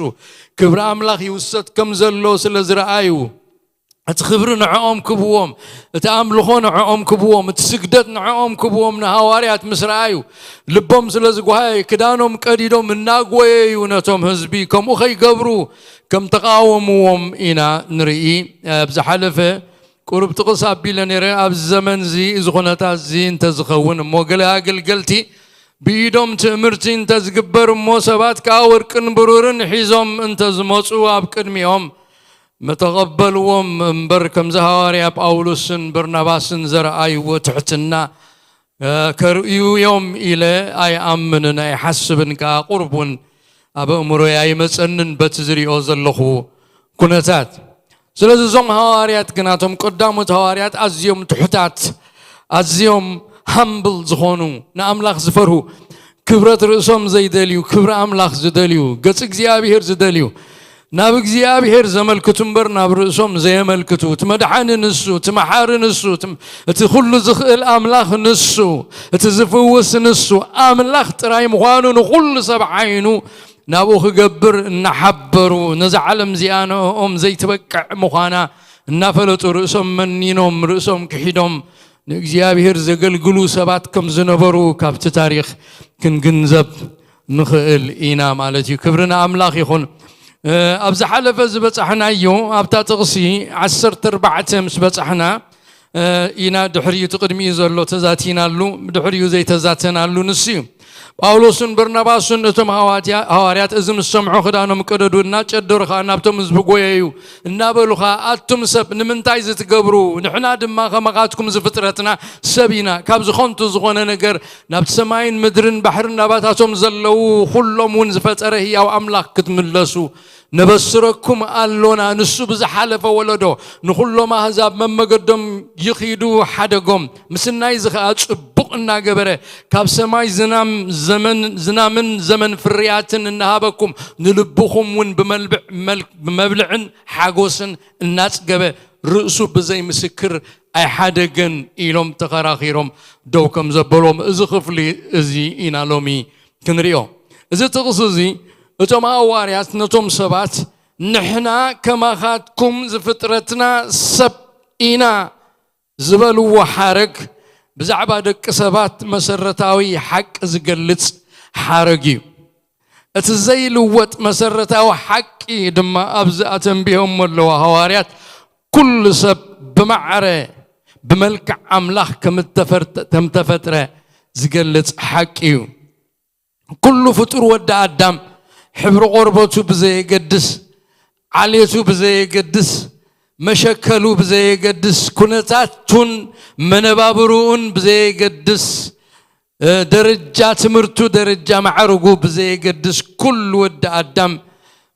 S2: ክብሪ ኣምላኽ ይውሰድ ከም ዘሎ ስለ ዝረኣዩ እቲ ክብሪ ንዕኦም ክብዎም እቲ ኣምልኾ ንዕኦም ክብዎም እቲ ስግደት ንዕኦም ክብዎም ንሃዋርያት ምስ ረኣዩ ልቦም ስለ ዝጓሃየ ክዳኖም ቀዲዶም እናጎየዩ ነቶም ህዝቢ ከምኡ ከይገብሩ ከም ተቃወምዎም ኢና ንርኢ ብዝሓለፈ ቁርብ ጥቕስ ኣቢለ ነይረ ኣብዚ ዘመን እዚ እዚ ኩነታት እዚ እንተዝኸውን እሞ ገለ ኣገልገልቲ ብኢዶም ትእምርቲ እንተዝግበር እሞ ሰባት ከዓ ወርቅን ብሩርን ሒዞም እንተዝመፁ ኣብ ቅድሚኦም መተቐበልዎም እምበር ከምዚ ሃዋርያ ጳውሎስን በርናባስን ዘረኣይዎ ትሕትና ከርእዩዮም ኢለ ኣይኣምንን ኣይሓስብን ከዓ ቁርቡን ኣብ እምሮይ ኣይመፀንን በቲ ዝሪኦ ዘለኹ ኩነታት ስለዚ እዞም ሃዋርያት ግናቶም ቀዳሞት ሃዋርያት ኣዝዮም ትሑታት ኣዝዮም ሃምብል ዝኾኑ ንኣምላኽ ዝፈርሁ ክብረት ርእሶም ዘይደልዩ ክብሪ ኣምላኽ ዝደልዩ ገጽ እግዚኣብሔር ዝደልዩ ናብ እግዚኣብሔር ዘመልክቱ እምበር ናብ ርእሶም ዘየመልክቱ እቲ መድሓኒ ንሱ እቲ መሓሪ ንሱ እቲ ኩሉ ዝኽእል ኣምላኽ ንሱ እቲ ዝፍውስ ንሱ ኣምላኽ ጥራይ ምዃኑ ንኩሉ ሰብ ዓይኑ ናብኡ ክገብር እናሓበሩ ነዚ ዓለም እዚኣ ንኦም ዘይትበቅዕ ምዃና እናፈለጡ ርእሶም መኒኖም ርእሶም ክሒዶም ንእግዚኣብሔር ዘገልግሉ ሰባት ከም ዝነበሩ ካብቲ ታሪክ ክንግንዘብ ንኽእል ኢና ማለት እዩ ክብሪ ንኣምላኽ ይኹን ኣብ ዝሓለፈ ዝበፃሕናዮ ኣብታ ጥቕሲ 14 ምስ በፃሕና ኢና ድሕሪኡ ቅድሚኡ ዘሎ ተዛቲናሉ ድሕሪኡ ዘይተዛተናሉ ንሱ እዩ ጳውሎስን በርናባስን እቶም ሃዋርያት እዚ ምስ ሰምዑ ክዳኖም ቀደዱ እናጨደሩኻ ናብቶም ህዝቢ ጎየዩ እናበሉኻ ኣቱም ሰብ ንምንታይ ዝትገብሩ ንሕና ድማ ከመኻትኩም ዝፍጥረትና ሰብ ኢና ካብ ዝኾንቱ ዝኾነ ነገር ናብቲ ሰማይን ምድርን ባሕርን ናባታቶም ዘለው ኩሎም እውን ዝፈጠረ ህያው ኣምላኽ ክትምለሱ نبصركم ألونا نسوب زحالة ولده نخلو ما هذا ممجدهم يخيدو حدقهم مثل نايز خاطر بقنا جبره كاب سماي زنامن زمن فريات النهابكم نلبخهم ون بمبلعن حاجوسن الناس جبه رأسو بزي مسكر أي حدقن إلهم تقراخيرهم دوكم زبلهم إزخفلي إزي إنالومي كنريو إذا تقصدي أتوم هواريات نتوم سبات نحنا كما خاتكم زفترتنا سب إنا زبلو وحرق بزعبا دك سبات مسرتاوي حق زقلت حارقي اتزيل وط مسرتاوي حقي دما أبزأتن بهم اللو هواريات كل سب بمعره بملك أملاح كم تفتره زقلت حقي كل فطور ودع الدم حبر قربته بزي قدس عليته بزي قدس مشكلو بزي قدس كنتاتون منبابرون بزي قدس درجات مرتو درجة معرقو بزي قدس كل ودع الدم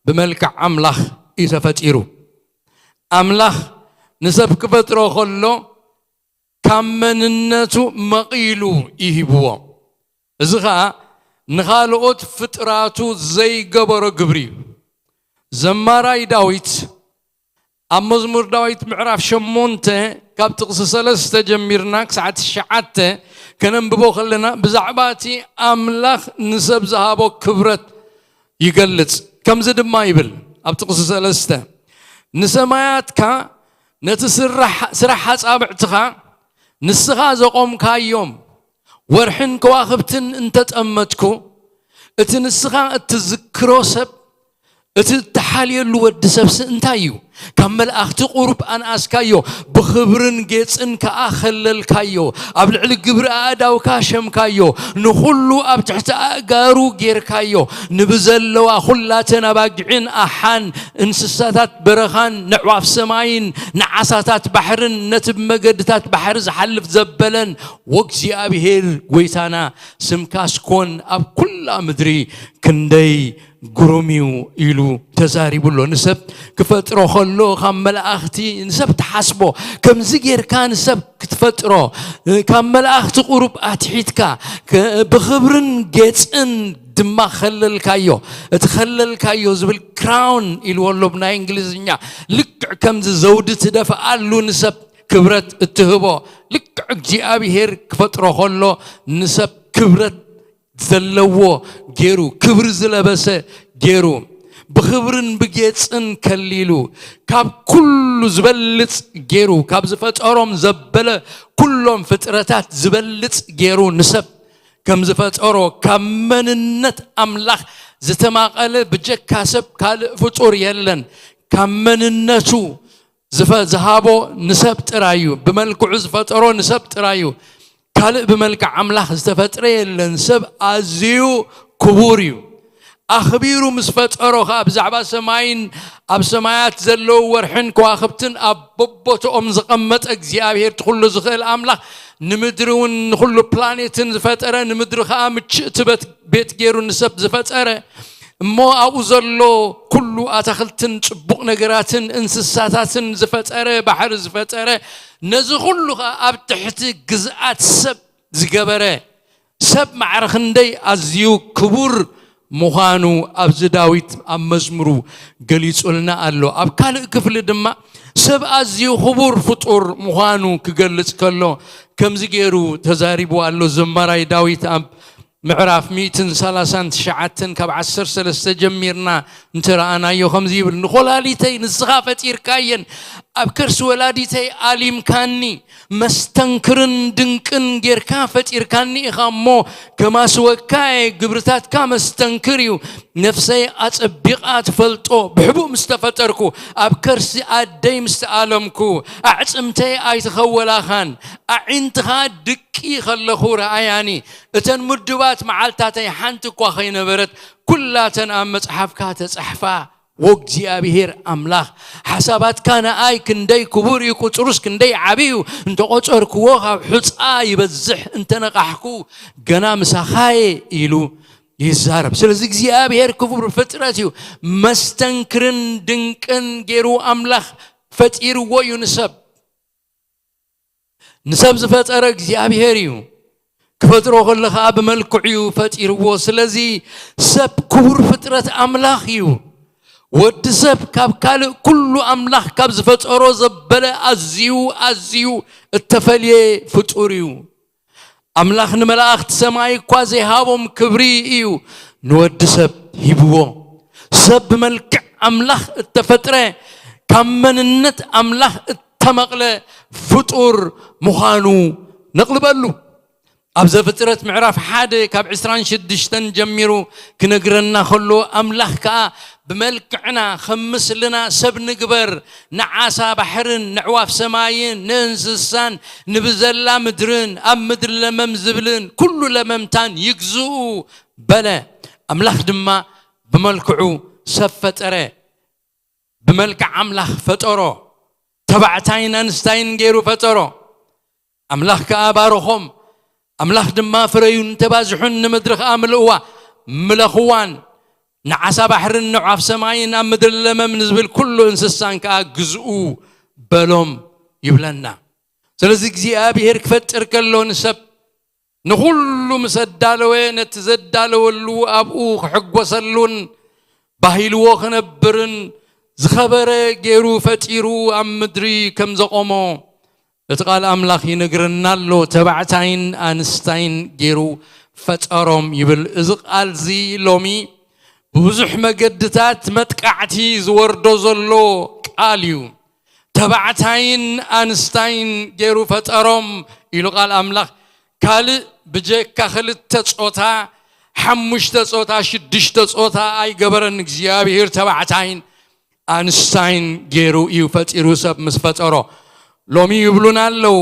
S2: بملك أملاح يتفتيرو أملاح نسب كفترو خلو كمن الناتو مقيلو يهبوا زغا نخالقوت فطراتو زي قبر قبري زماراي داويت مزمور داويت معرف شمونته كاب تقصص لسته جميرناك ساعة الشعاتة كننببو خلنا بزعباتي أملاخ نسب زهابو كبرت يقلت كم زد ما يبل أب تقصص لسته نسمايات كا نتسرح أبعتها نسخا زقوم كايوم ورحن كواخبتن انت تأمتكو اتنسخا اتذكرو سب اتتحالي الود سبس انتايو كمل اختي قرب ان اسكايو بخبرن جيتسن كاخلل كايو ابلع القبر اداو كاشم كايو نخلو اب تحت اقارو غير كايو نبزلوا خلاتنا باقعين احان انسساتات برخان نعواف سماين نعساتات بحرن نتب مقدتات بحر زحلف زبلن وقزي ابيهير ويتانا سمكاسكون اب كل مدري كندي قروميو إلو تزاري بلو نسب كفترو خلو خمال أختي نسب تحسبو كم زجير كان نسب كتفترو كمال أختي قرب أتحيتك بخبرن جيتس ان دما خلل كايو تخلل كايو زبل كراون إلو والله بنا إنجليزيا لك كم زود تدفع ألو نسب كبرت التهبو لك جي أبي هير كفترو خلو نسب كبرت زلوا جيرو كبر زلبسه جيرو بخبرن بجيتسن كليلو كاب كل زبلت جيرو كاب زفت أرم زبلة كلهم فترات زبلت جيرو نسب كم زفت أرو كم من النت أملاخ زتماقل بجك كاسب كال فطور يلن كم من النتو زفت زهابو نسب ترايو بملك عزفت أرو نسب ترايو كالق بملك عملاح استفتري لنسب أزيو كبوريو أخبيرو مسفت أروخا بزعبا سماين أب سمايات زلو ورحن كواخبتن أب ببوتو أمز قمت أجزياب هير تخلو زخيل أملاح نمدرون نخلو بلانيتن زفترة نمدرو خامتش تبت بيت جيرو نسب زفترة مو أوزلو كلو أتخلتن تبق نقراتن انسساتاتن زفترة بحر زفترة نزخلوها أب تحت جزءات سب زجبرة سب معرخندي أزيو كبر مخانو أبز داويت أم مزمرو قليس قلنا قالو أب كال كفل دما سب أزيو خبر فطور مخانو كقلت كلو كم زجيرو تزاريبو قالو زمراي داويت أب معرف 130 شعتن كب 10 سلسة جميرنا انترى أنا يو خمزي بالنخلاليتي نسخافة إركاين أبكرس ولاديتي أليم كاني مستنكرن دنكن غير كافة إركاني إخامو كما سوكاي قبرتات كام استنكريو نفسي أتبقات فلتو بحبو مستفتركو أبكرس أدي مستعالمكو أعتمتي آيت خولاخان أعنتها دكي خلخور آياني اتن مدبات معالتاتي حانتك وخين برد كلاتن أمت حفكات أحفا وقتي أبيهر أملاخ حسابات كان آي كندي كبور يكوتروس كندي عبيو انتو قطر كووها حوت آي بزح انت نقحكو قنام ساخاي إلو يزارب سلزيك زي أبيهر كبور فتراتيو مستنكرن دنكن جيرو أملاخ فتيرو ويو نسب زفترك زي أبيهريو كفترو خلخا بملكعيو فتيرو سلزي سب كبور فترة أملاخيو ود سب كاب كال كل أملاخ كاب زفترو زبلا أزيو التفلي فتوريو أملاخ نملاخ تسماي كوازي هابم كبريئيو نود سب هيبوو سب ملك أملاخ التفترة كم من النت أملاخ التمقلة فطور مخانو نقلبلو أبزر فترة معرف حادة كاب عسران شدشتن جميرو كنقرنا خلو أملاخ كا بملكعنا خمس لنا سب نقبر نعاسا بحرن نعواف سماين ننسسان نبزلا مدرن أم مدر لمم زبلن كل لممتان يقزو بلا أملاخ دما بملكعو سفت أري بملكع أملاخ فترو تبعتين أنستين غيرو فترو أملاخ كأبارخم أملاخ دما فريون تبازحون مدرخ آملوا ملخوان نعسا بحر النعاف سماين أم مدر لما منزبل كل إنسان كأجزء بلوم يبلنا سلزق زي أبي هيرك فتر كلون سب نخلو مسدالوين نتزدالو اللو أبوخ حق وصلون باهيلو خنبرن زخبره غيرو فتيرو أم مدري كم زقومو اتقال أملاخ ينقرنا له تبعتين أنستين غيرو فتأرم يبل ازقال زي لومي بوزح مقدتات متقعتي زوردو زلو قاليو تبعتين أنستين غيرو فتأرم يلو قال أملاخ قال بجيك خلت تصوتا حمش تصوتا شدش تصوتا أي قبرن زيابي هير تبعتين أنستين غيرو يو فتيرو سب مسفتأرو لومي يبلون له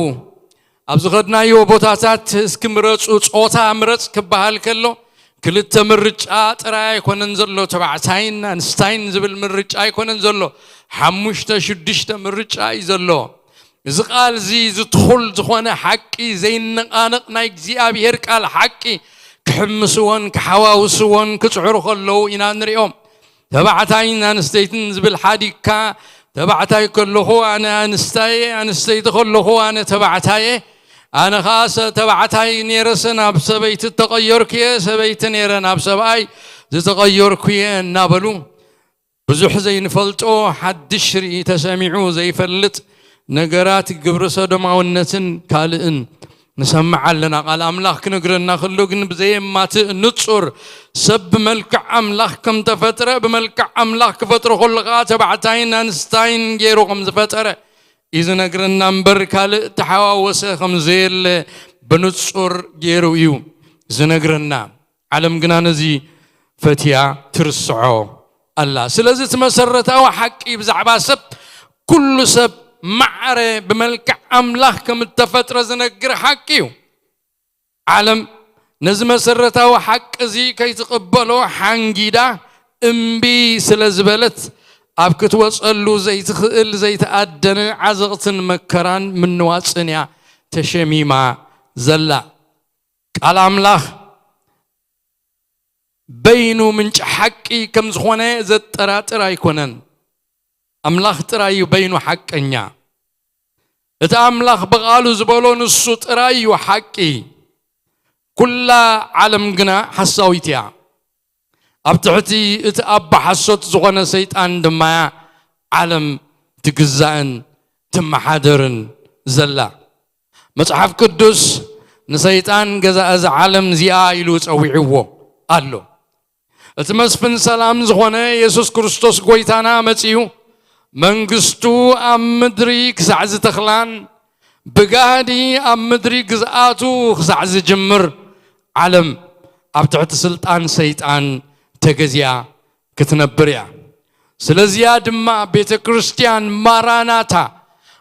S2: أبزغدنا يو بوتاتات اسكمرت وصوتا مرت كبهال كله كل التمرجات راي كون ننزل له تبعتين أنستين زبل مرج أي كون ننزل له حمشته شدشته مرج أي زلوا زقال زي زدخل زخوانه حقي زي النقانق نايك زي أبي هركال حقي كحمسوان كحواوسوان كتعرو خلو إنا نريهم تبعتين أنستين زبل حاديكا تبعتاي كله أنا أنستي كله أنا تبعتاي أنا خاصة تبعتاي نيرسنا بسبيت التغير كيه سبيت نيرنا بسباي تغير كيه نابلو بزح زي نفلتو حد شري تسمعو زي فلت نجارات قبر صدم ونتن كالئن نسمع لنا قال أملاك نقرنا خلوقن بزي ما نتصر سب ملك أملاك كم تفترة بملك أملاك فترة خلقا تبعتين أنستين غيرو خمس فترة إذا نقرنا نمبر كال تحاوسة خمزيل بنتصر غيرو يو إذا نقرنا علم قنا زي فتيا ترسعو الله سلازت مسرته وحق بزعبا سب كل سب معرة بملك أملاك كم التفترة زنقر حقيو عالم نزم سرته وحق زي كي تقبلو حنجيدا امبي سلزبلت أبكت وصلو زي تخيل زي تأدن عزغة مكران من نواتسنيا تشميما زلا قال أملاك بينو من حقي كم زخونه زت ترى يكونن أملاخ ترى يبينو حق إنيا إذا أملاخ بقالو زبالون الصوت ترى حقي كل عالم جنا حسويتيا أبتعتي إتأبى حسوت زغنا سيد عندما عالم تجزأن تم حاضرن زلا مصحف قدس نسيتان جزاء عالم زيايلو تسويعوه قالو اتمسفن سلام زغنا يسوع كريستوس قويتانا متيو منقستو أم مدري كسعز تخلان بقادي أم مدري كزعاتو كسعز جمر علم أبتعت سلطان سيطان تجزيا كتنبريا سلزيا دما بيت كريستيان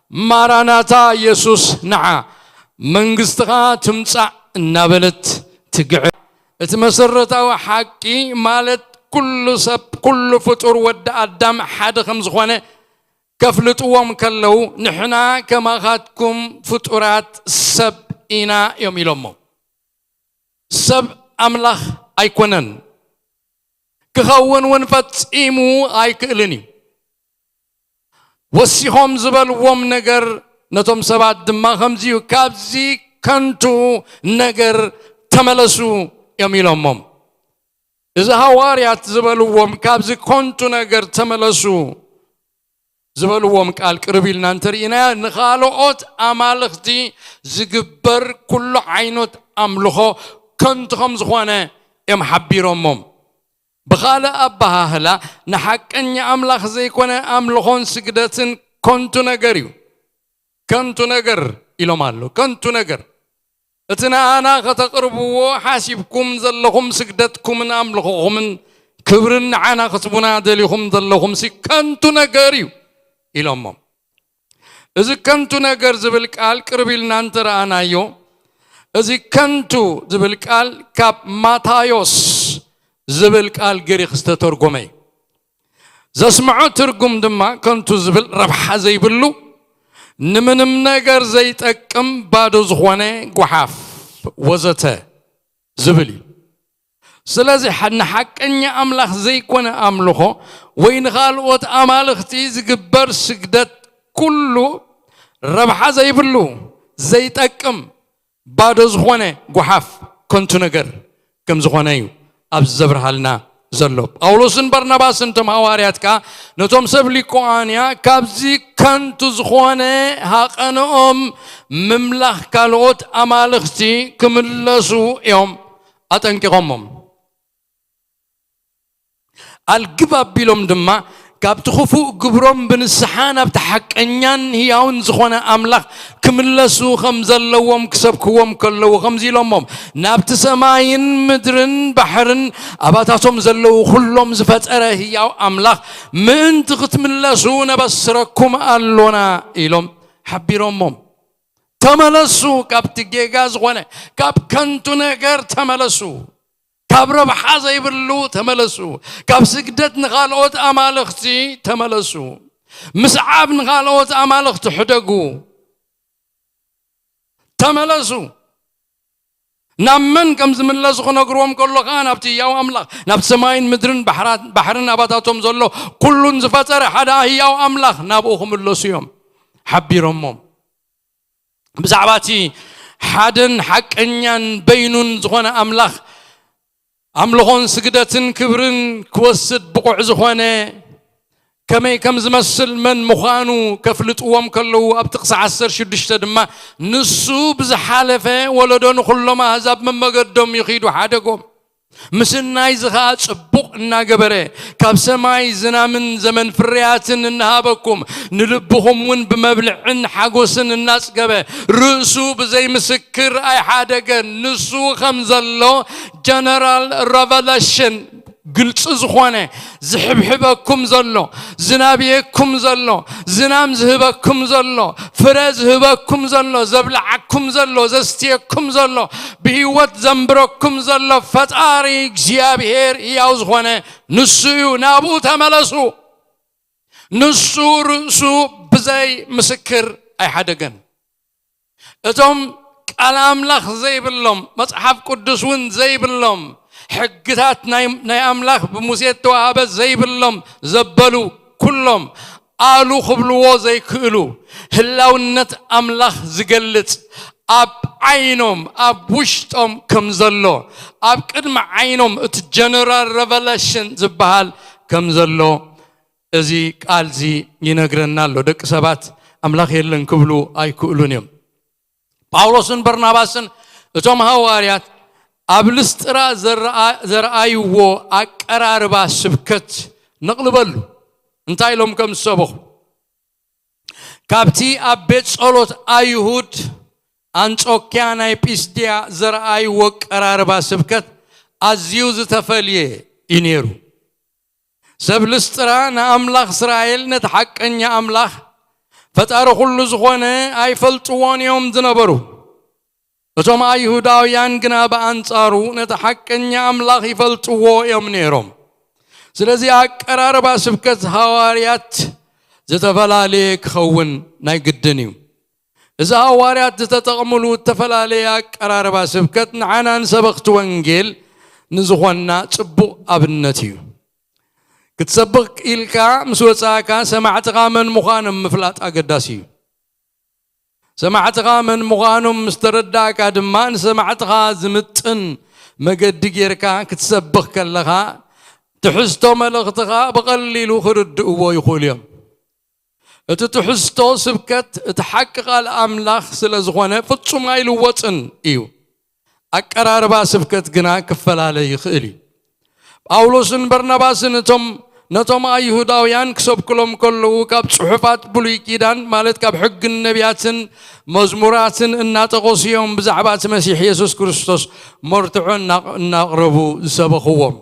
S2: ماراناتا يسوس نعا منقستها تمسع النابلت تقع اتمسرتاو حقي مالت كل سب كل فطور ود أدم حد خمس خانة كفلتوهم كلو نحنا كما خاتكم فطورات سب إنا يوم يلومو سب أملاخ أيكونن كخون ونفت إيمو أيكلني وسيهم زبل وم نجر نتوم سبعة دم خمسيو كابزي كنتو نجر تملسو يوم يلومو إذا هواريات زبلوهم كابز كنتو نجر تملسو زبلوهم قال قربيل نانترينا نخالو أوت أمالختي زجبر كل عينوت أملخو كنت خمس خوانا يم حبيرهم بخالة أبها هلا نحك أني أملخ زي كنا أملخون سجدتن كنتو نجريو كنتو نجر إلو مالو كنتو نجر اتنا أنا ختقربوا حاسبكم زلهم سجدتكم من أملخهم كبرن عنا خصبنا دليهم زلهم سكنتو نجاريو إلى أمم إذا كنتو نجار زبلك آل كربيل نانتر أنا يو إذا كنتو زبلك آل كاب ماتايوس زبلك آل جري خستترجمي زسمعوا ترجم دما كنتو زبل ربح زي بلو نمنم نجار زي تكم بعد زخوانه قحاف وزته زبلي سلازي حنا حقني أملاخ زي كنا أملخه وين خالوت أمالختي زجبر سجدت كله ربح زي بلو زي تكم بعد زخوانه قحاف كنتو نجار كم زخوانيو أبزبر حالنا زلوب أولوسن برناباس انتم هوارياتك نتوم سبلي كوانيا كابزي كنتو زخوانه حقنهم مملخ كالوت أمالختي كملسو يوم أتنكرهم الجباب بيلوم دما كابت خفو جبرم بن السحانة بتحك إنيان هياون زخونا أملاخ كملسو خمزلوهم كسبكوهم كلو خمزيلهم نابت سماين مدرن بحرن أباتاتهم زلو خلهم زفت أره هياو أملاخ من تغت ملسو نبسركم ألونا إلهم حبيرهم تملسو كابت جيجاز غنا كاب كنتو نجار تملسو كاب ربح زي بلو تملسو كاب سجدت نغالوت أمالختي تملسو مسعاب نغالوت أمالخت حدقو تملسو نمن كم زمن لسخو نقروم كله خان أبتي ياو أملاخ ناب سماين مدرن بحرن أباتاتهم زلو كلن زفتر حدا ياو أملاخ نابوهم اللسيوم حبي رمم بزعباتي حدن حق إنيان بينون زخونا أملاخ أملخون سجدتن كبرن كوسد بقع زخوانه كمي كم زمسل من مخانو كفلت قوام كله أبتقص عسر شدشت دما نسو بزحالفه ولدون كلما هزاب من مقدم يخيدو حدقهم مسن نايزها صبق ناغبره كاب سماي زنامن زمن فرياتن نهابكم نلبهم ون بمبلعن حقوسن الناس قبه رؤسو بزي مسكر اي حادقه نسو خمزلو جنرال ريفليشن قلت زخوانه زحبحبكم زلو زنابيكم زلو زنام زهبكم زلو فرز زهبكم زلو زبلعكم زلو زستيكم زلو بهوت زنبركم زلو فتاري جيابهير ياو زخوانه نسو نابو تملسو نسو رسو بزي مسكر اي حدقن اتهم كلام لخ زي باللوم مصحف قدسون زي باللوم حقتات ناي أملاخ بموسيت توابت زي باللم زبلو كلهم آلو خبلو زي كلو هلاو النت أملاخ زقلت أب عينهم أب وشتهم كم زلو أب كدم عينهم اتجنرال ريفليشن زبهال كم زلو ازي قال زي ينقرنا له دك سبات أملاخ يلن كبلو أي كلونيم باولوسن برناباسن اتوم هواريات أبلسترا زرعيو أقراربا سبكت نقلبلو انتاي لهم كم سبخ كابتي أبيت صلوت أيهود أنتوكيانا يبيستيا زرعيو أقراربا سبكت أزيوز تفليه إنيرو سبلسترا نأملاخ إسرائيل نتحق أن أملاخ فتارو كل زخوانه أي فلطوان يوم دنبرو اتوم ايهوداويان غنا بانصارو نتحقنيا املاخ يفلطو يمنيروم سلازي اقراربا سبكت حواريات زتفلالي كون ناي قدنيو اذا حواريات تتقملوا تفلالي اقراربا سبكت نعنا سبقت وانجيل نزخونا صبو ابنتيو كتسبق إلكا مسوصاكا سمعتها من مخانم مفلات اقداسيو سمعتها من مغانم مسترداك دمان سمعتها زمتن مقد جيركا كتسبخ كلها تحستو ملغتها بقليلو خرد أبو يقول يوم تحستو سبكت تحقق الأملاخ سلزغوانا فتشو ما يلوطن إيو أقرار با سبكت قنا كفل علي خيلي باولوسن برناباسن تم نتوما يهوداويان كسب كلهم كله كاب صحفات بلوي كيدان مالت كاب حق النبياتن مزموراتن إن تقصيهم بزعبات مسيح يسوع كريستوس مرتعون نقربوا سبخوهم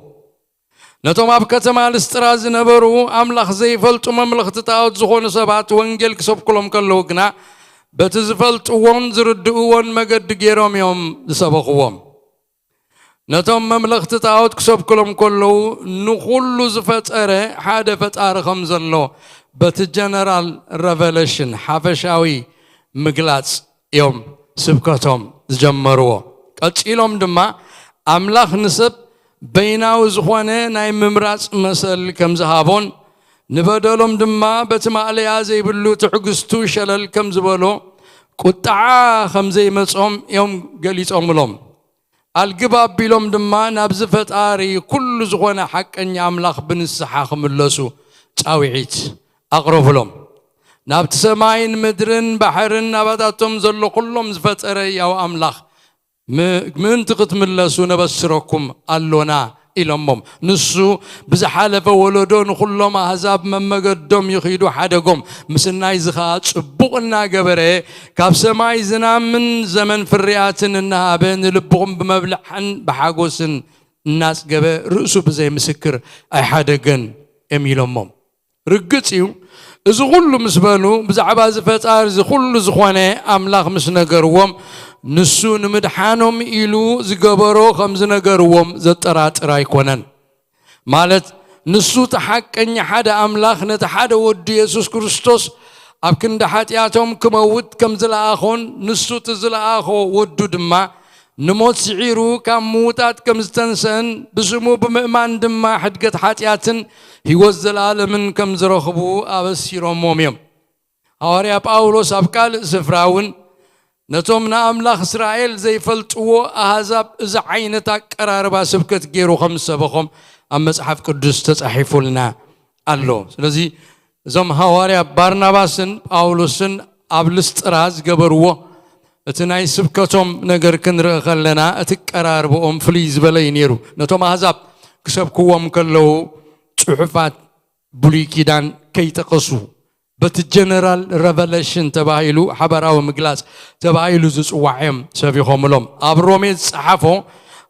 S2: نتوما بكتما الاستراز نبرو أملاخ زي فلت مملخة تاوت زخون سبات وانجل كسب كلهم كله قنا بتزفلت وانزر الدقوان مقد جيروم يوم سبخوهم نتوم مملخة تاوت كسب كلهم كله نخلو زفتره حدا فتار خمز الله بتجنرال ريفيليشن حفشاوي مقلات يوم سبكتهم جمروا قتيلهم دما أملاخ نسب بيناو زخوانه ناي ممراس مسل كم زهابون نبدلهم دما بتمالي زي بلو تعقستو شلل كم زبلو قطعا خمزي مصوم يوم قليصهم لهم الجباب بيلهم دما نبز فتاري كل زخوانه حق أن أملاخ بنسحاخ ملسو تاويعيت أقرب لهم نبت سماين مدرن بحرن نباتاتهم زلو كلهم زفتاري أو أملاخ من تقت ملسو نبسركم اللونا إلهم نسو بزحالة ولدون كلهم أحزاب من مقدم يخيدوا حدقهم مسنا يزخات بقنا قبره كاب سماي زنا من زمن فرياتن إنها بين لبهم بمبلحن بحاجوسن الناس قبه رأسو بزي مسكر أي حدقن أميلهم رقتيو إذا كله مسبانو بزعباز فتار إذا كله زخوانه أملاخ مسنقروهم نسو نمدحانهم إلو زقبرو خمز نقروهم زترات رايكونن مالت نسو تحق أن يحد أملاخ نتحد ود يسوع كريستوس أبكن دحاتياتهم كموت كم زلاخون نسو تزلاخو ودو دما نموت سعيرو كم موتات كم زتنسن بسمو بمئمان دما حدقت حاتياتن هيوز العالمن كم زرخبو أبسيرو موميم هوريا باولوس أبكال سفراون نتومنا أملاخ إسرائيل زي فلتو أهزاب إذا عينتك قراربا سبكت جيرو خمسة بخم أما صحف قدس تصحيفو لنا الله لذي زم هواريا بارناباسن باولوسن أبلست راز قبروه اتناي سبكتهم نجر كنر خلنا اتقراربهم فليز بلاي نيرو نتوم أهزاب كسبكوهم كله صحفات بلي كيدان كي تقصو بتجنرال ريفيليشن تبايلو حبراو مقلاس تبايلو زص وعيم سفيهم لهم ابرومي صحفو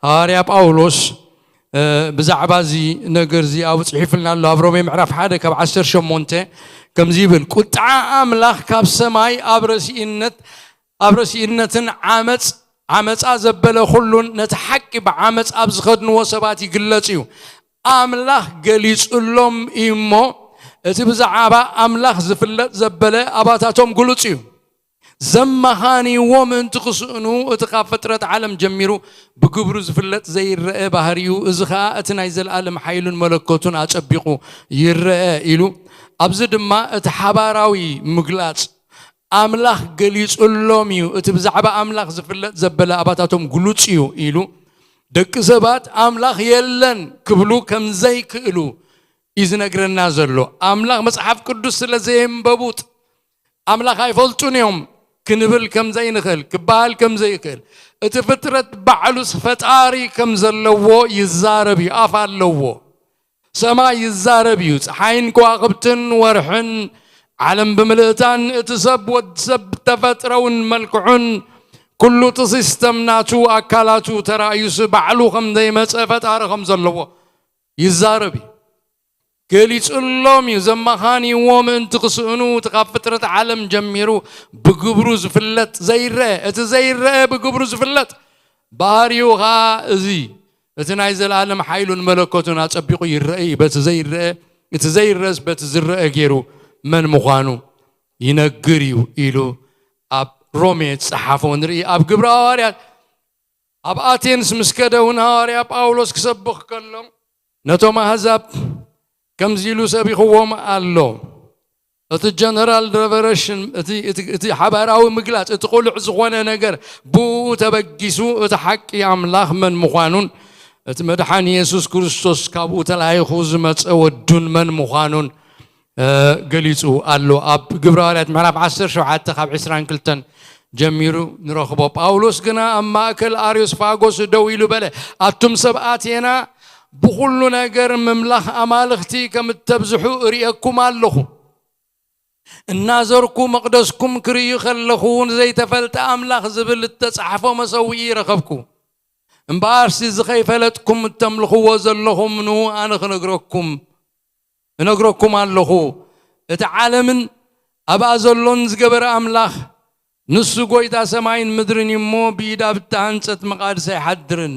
S2: هاريا باولوس بزعبازي نغرزي او صحيفلنا له ابرومي معرف حدا كب 10 شمونته كم زيبل قطع املاح كاب سماي ابرسينتن عمص زبل كلن نتحقي بعمص ابزخدن وسبات يغلصيو املاح غليصلهم ايمو اتي بزعابا املاخ زفلت زبله اباتاتهم قلصيو زمخاني ومن تقسنو اتقافترت عالم جميرو بقبرو زفلت زي الرئي بهريو ازخا اتنايزل عالم حيلون ملكوتون اطبقو يرئي إلو ابزد ما اتحباراوي مغلاص املاخ قليصلوميو اتي بزعابا املاخ زفلت زبله اباتاتهم قلصيو إلو دك سبات املاخ يلن كبلو كم زي كئلو إذن أقرنا زلو أملاخ مصحف قدس لزيهم ببوت أملاخ هايفلتون يوم كنبل كم زي نخل كبال كم زي كل اتفترت بعلوس فتاري كم زلوو يزاربي أفعل لوو سما يزاربي حين كواقبتن ورحن علم بملئتان اتسب واتسب تفترون ملكعن كله تسيستمناتو أكالاتو ترايس بعلو خم زي فتار خم زلوو يزاربي قليت اللهم يزمخاني ومن تقصنو تقفترت عالم جميرو بقبروز فلت زيرة بقبروز فلت باريو غا زي اتنايزل العالم حيل الملكوتنا تطبقوا يرئي بتزيرس بتزرئ غيرو من مخانو ينقريو إلو أب روميت صحافون رئي أب قبراواريات أب آتينس مسكدون هاري أب أولوس كسبخ كلهم نتوما هزاب كم زيلو سبيخوهم الله اتجنرال ريفيليشن اتي حبراوي مقلات اتقول عزغونا نجر بو تبقيسو اتحقي املاخ من مخانون اتمدحان يسوع كريستوس كابو تلاي خوز متصودون من مخانون قليصو الله اب غبرالات معرف 10 شعات خاب 20 كلتن جميرو نرخبو باولوس غنا اما اكل اريوس فاغوس دويلو بله اتم سباتينا بكل نجر مملخ أمالختي كم تبزحوا ريكم اللخو النازركم مقدسكم كري خلخون زي تفلت أملاخ زبل التصحفوا مسوي رخبكم امبارس زخي فلتكم تملخوا وزلخم منو أنا نقرأكم اللخو تعالمن أبا زلون زقبر أملاخ نسو قويتا سماين مدرن يمو بيدا بتانسة مقادس حدرن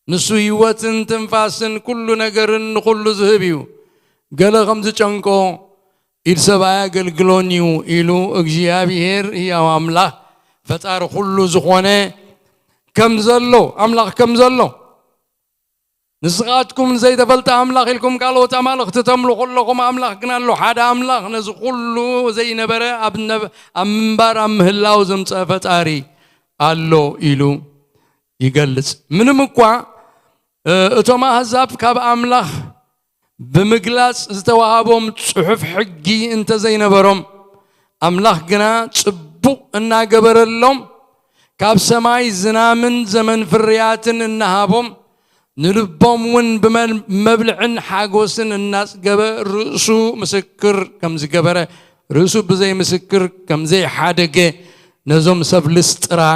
S2: نسو يواتن تنفاسن كل نقرن كل زهبيو قال غمز چنكو إرسبايا قل قلونيو إلو اجيابيهر هي أملاخ فتار كل زخوانه كم زلو أملاخ كم زلو نسقاتكم زي دفلت أملاخ لكم قالوا تمالخ تتملو كلكم أملاخ قنا له حدا أملاخ نز كله زي نبرة أمبار أمهلاو زمت فتاري قالوا إلو يجلس من مقوى اتوما هزاب كاب أملاخ بمجلس استوهابهم صحف حقي انت زي نبرم أملاخ قنا تبو إننا قبر اللهم كاب سماي زنامن زمن فرياتن إنهابهم نلبهم ون بمبلعن حاجوسن الناس جبر رؤسو مسكر كم زي جبره رؤسو بزي مسكر كم زي حادقة نزوم سفلسترا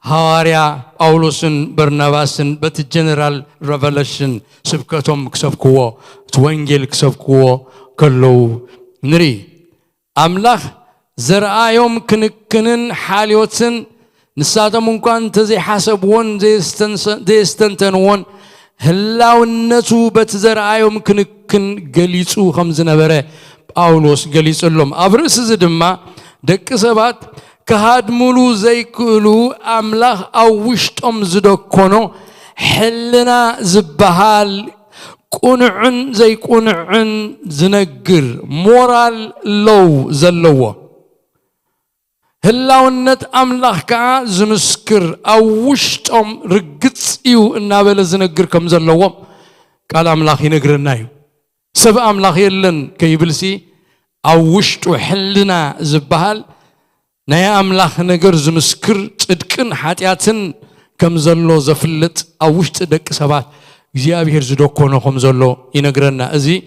S2: هاريا أولوسن برناباسن بت جنرال ريفليشن سبكتهم كسبكوا توانجيل كسبكوا كلو نري أملاخ زرعايوم كنن حاليوتن نساتا ممكن تزي حسبون زي استنتنون هلاو النتو بتزرعايوم كن قليسو خمز نبره أولوس قليس اللهم أبرس زدما دك سبات كهاد مولو زي كلو أملاخ أو وشتم زدكونو حلنا زبهال كونعن زي كونعن زنقر مورال لو زلوه هلاو النت أملاخ كا زمسكر أو وشتم رقص إيو النابل زنقر كم زلوه قال أملاخ ينقر النايو سب أملاخ يلن كيبلسي أو وشت وحلنا زبهال نيا أملاخ نقر زمسكر تدكن حاتياتن كم زلو زفلت أو وشت دك سبات جيابي هرزدو كونو خم زلو ينقرنا أزي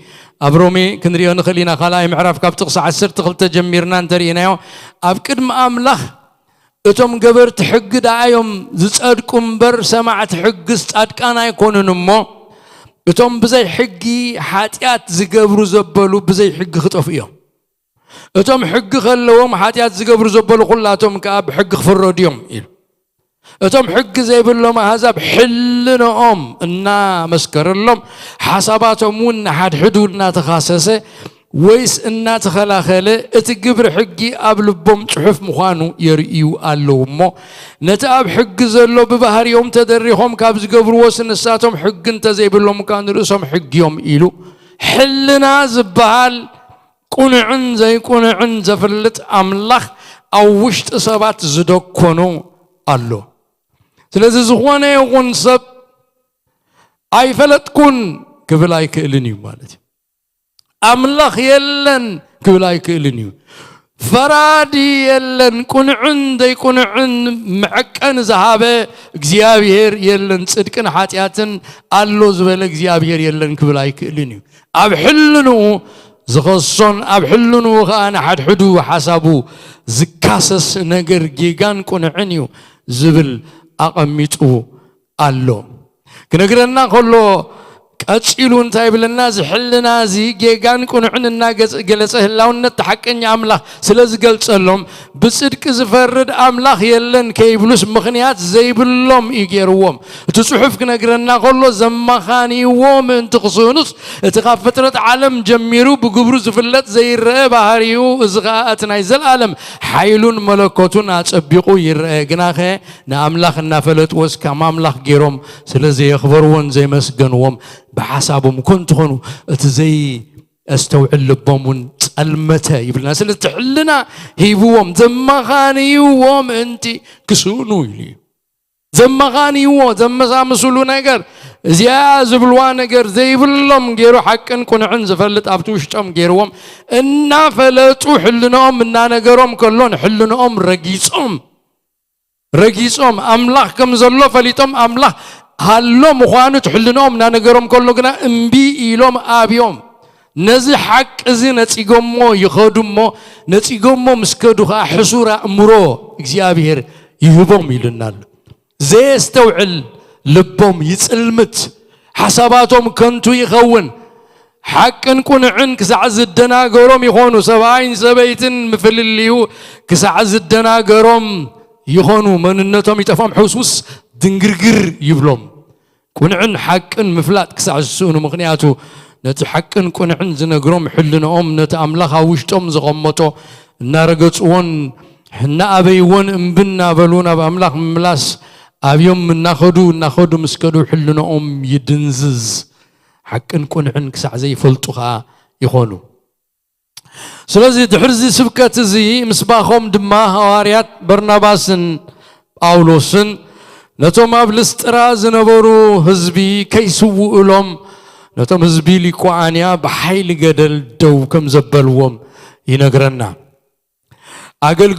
S2: أبرومي كنريو نخلينا خلاي معرف كاب تقصى عسر تخل تجميرنا نترينايو أبكد ما أملاخ اتم قبر تحق دايوم زتقدكم بر سمعت حق استقد كان يكون نمو اتم بزي حقي حاتيات زقبرو زبلو بزي حق خطفيهم اتم حق خلوهم حاتيات زقبرو زبلو كلاتهم كاب حق خفروديهم اتم حق زي بلهم هذا بحلنا إنا مسكر لهم حساباتهم ون حد حدودنا تخصصه ويس إنا تخلاخله اتقبر حقي قبل بوم تحف مخانو يريو اللهم نتاب حق زلو ببهر يوم تدريهم كابز قبر وسن الساتهم حق انت زي بلهم كان رؤسهم حق يوم إلو حلنا زبال قنعن زي قنعن زفلت أملاخ أو وشت إصابات زدوكونو الله سلازي زخوانه يقون سب أي فلت كون قبل أي كإلنيو مالتي أملاخ يلن قبل أي كإلنيو فرادي يلن كون عندي كون عند معكن زهابه اجزيابير يلن صدقن حاتياتن الله زبل اجزيابير يلن قبل أي كإلنيو أبحلنو زخصون أبحلنو خانا حد حدو حسابو زكاسس نجر جيجان كون عنيو زبل أقميتو الله كنقرنا كله كأتشيلون تايب للناس حلنا زي جيجان كون عنا جلسه اللون نتحكن يعمله سلز قلت لهم بصدق زفرد أملاخ يلن كيبلوس مخنيات زي باللوم يجيروهم تصحف كنقرنا كله زمخاني ووم انتقصونس تخاف فترة عالم جميرو بقبرو زفلت زي الرئي بهاريو ازغاءتنا يزل عالم حيلون ملكوتون اتسبقوا يرئي قناخي نأملاخ النافلت وسكا ماملاخ جيروم سلزي يخبرون زي مسقنوهم بحسابهم كنت هونو اتزي استوعل لبهم المتى يبلنا سلت تحلنا هيبوهم زمخاني ووم انتي كسونو يلي زمخاني ووم زمسامسولو نقر زياز بلوان نقر زي بلهم جيرو حقن كون عنز فلت ابتوشتم جيروهم انا فلتو حلناهم انا نقرهم كلون حلناهم رقيصهم أملاخ كم زلوا فليتم أملاخ هالو مخانو تحلنهم نانجرهم كله جنا إمبي إلهم أبيهم نزي حق إذا نتيجمو يخدمو نتيجمو مسكدوها حصورة مرو إجابير يهبهم يلنال زي استوعل لبهم يتسلمت حساباتهم كنتو يخون حق نكون عن كسعز الدناجرهم يخونوا سبعين سبيتن مثل اللي هو كسعز الدناجرهم يخونوا من النتام يتفهم حسوس دنجرجر يبلهم كون عن حق مفلات كسعز سونو مغنياتو نت حق نكون عن زنجرهم حلنا نتأملها وشتم زغمتو نارجت ون حنا أبي ون بنا بلونا بأملاك ملاس أبيهم ناخدو مسكدو حلنا يدنزز حق نكون عنك ساعة زي فلتوها يخونوا سلازي تحرزي سبكة زي مسباخهم دما هواريات برناباسن أولوسن نتوم أبلستراز نبورو هزبي كيسو لهم نتوم هزبي لكوانيا بحيل قدل دو كم زبلوهم ينقرنا أقل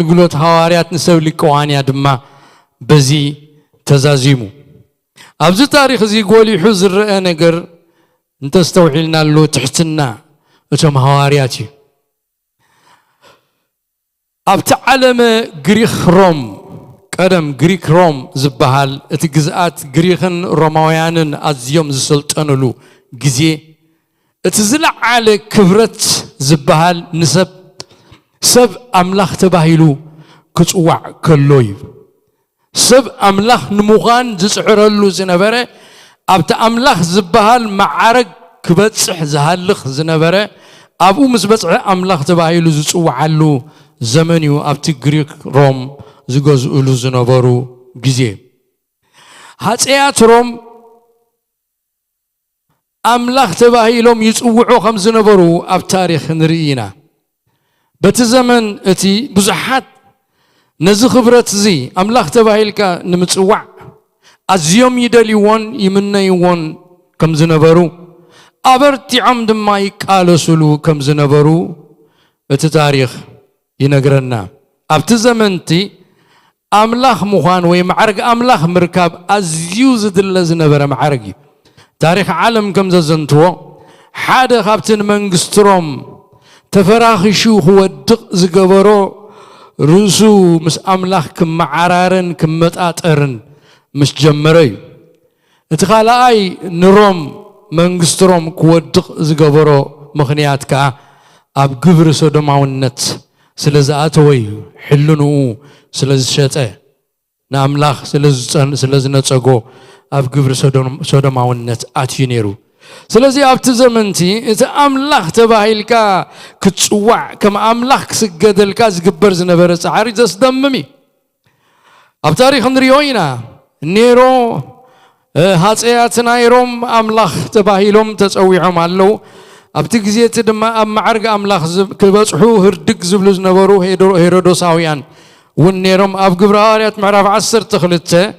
S2: قلوت هواريات نسوي لكوانيا دما بزي تزازيمو أبز تاريخ زي قولي حزر أنقر انت استوحلنا له تحتنا وتم هوارياتي أبتعلم غريخ روم قدم غريك روم زبهال اتجزات غريخن روماويانن أزيوم زسلطنو له جزي اتزلع على كبرت زبهال نسب سب أملاخ تباهيلو كتوع كلويب سب أملاخ نموغان زسعرلو زنبرة أبت أملاخ زبهال معارك كبتصح زهالخ زنبرة أبو مسبتصح أملاخ تباهيلو زسوعلو زمنيو أبت غريك روم زغزولو زنبرو جزي هاتيات روم أملاخ تباهيلوم يسوعو خمس زنبرو أبت تاريخ نرينا بتزمن أتي بزحات نزخ خبرت زي أملاخ تباهيلك نمتسوع أزيوم يدليون يمنيون كم زنبرو أبرتي عمد ما يقالسلو كم زنبرو بتتاريخ ينقرنا أبتزمنتي أملاخ مخان ويمعرق أملاخ مركب أزيوز دل زنبر معرقي تاريخ عالم كم زنتو حدا خابتن منقستروم تفراخي شو هو الدق زقبرو رسو مس أملاخ كم معرارن كم متأثرن مش جمري اتخالاي نروم منقستروم كودق زقبرو مخنياتك أب قبر سودماونت سلزاتوي حلنو سلزشته ناملاخ سلزنتسقو أب قبر سودماونت أتينيرو سلازي أبت زمنتي إذا أملاخ تباهيلك كتسوع كما أملاخ سجدلك زقبر زنبرة عارض أصدممي أبتاريخ نريوينا نيرو هاتياتنا يروم أملاخ تباهيلهم تسويهم علو أبتجزيت دما أم معرق أملاخ كبصحو هردق زبلو زنبرو هيرودوساويان والنيروم أبقبر آريات معرف عسر تخلته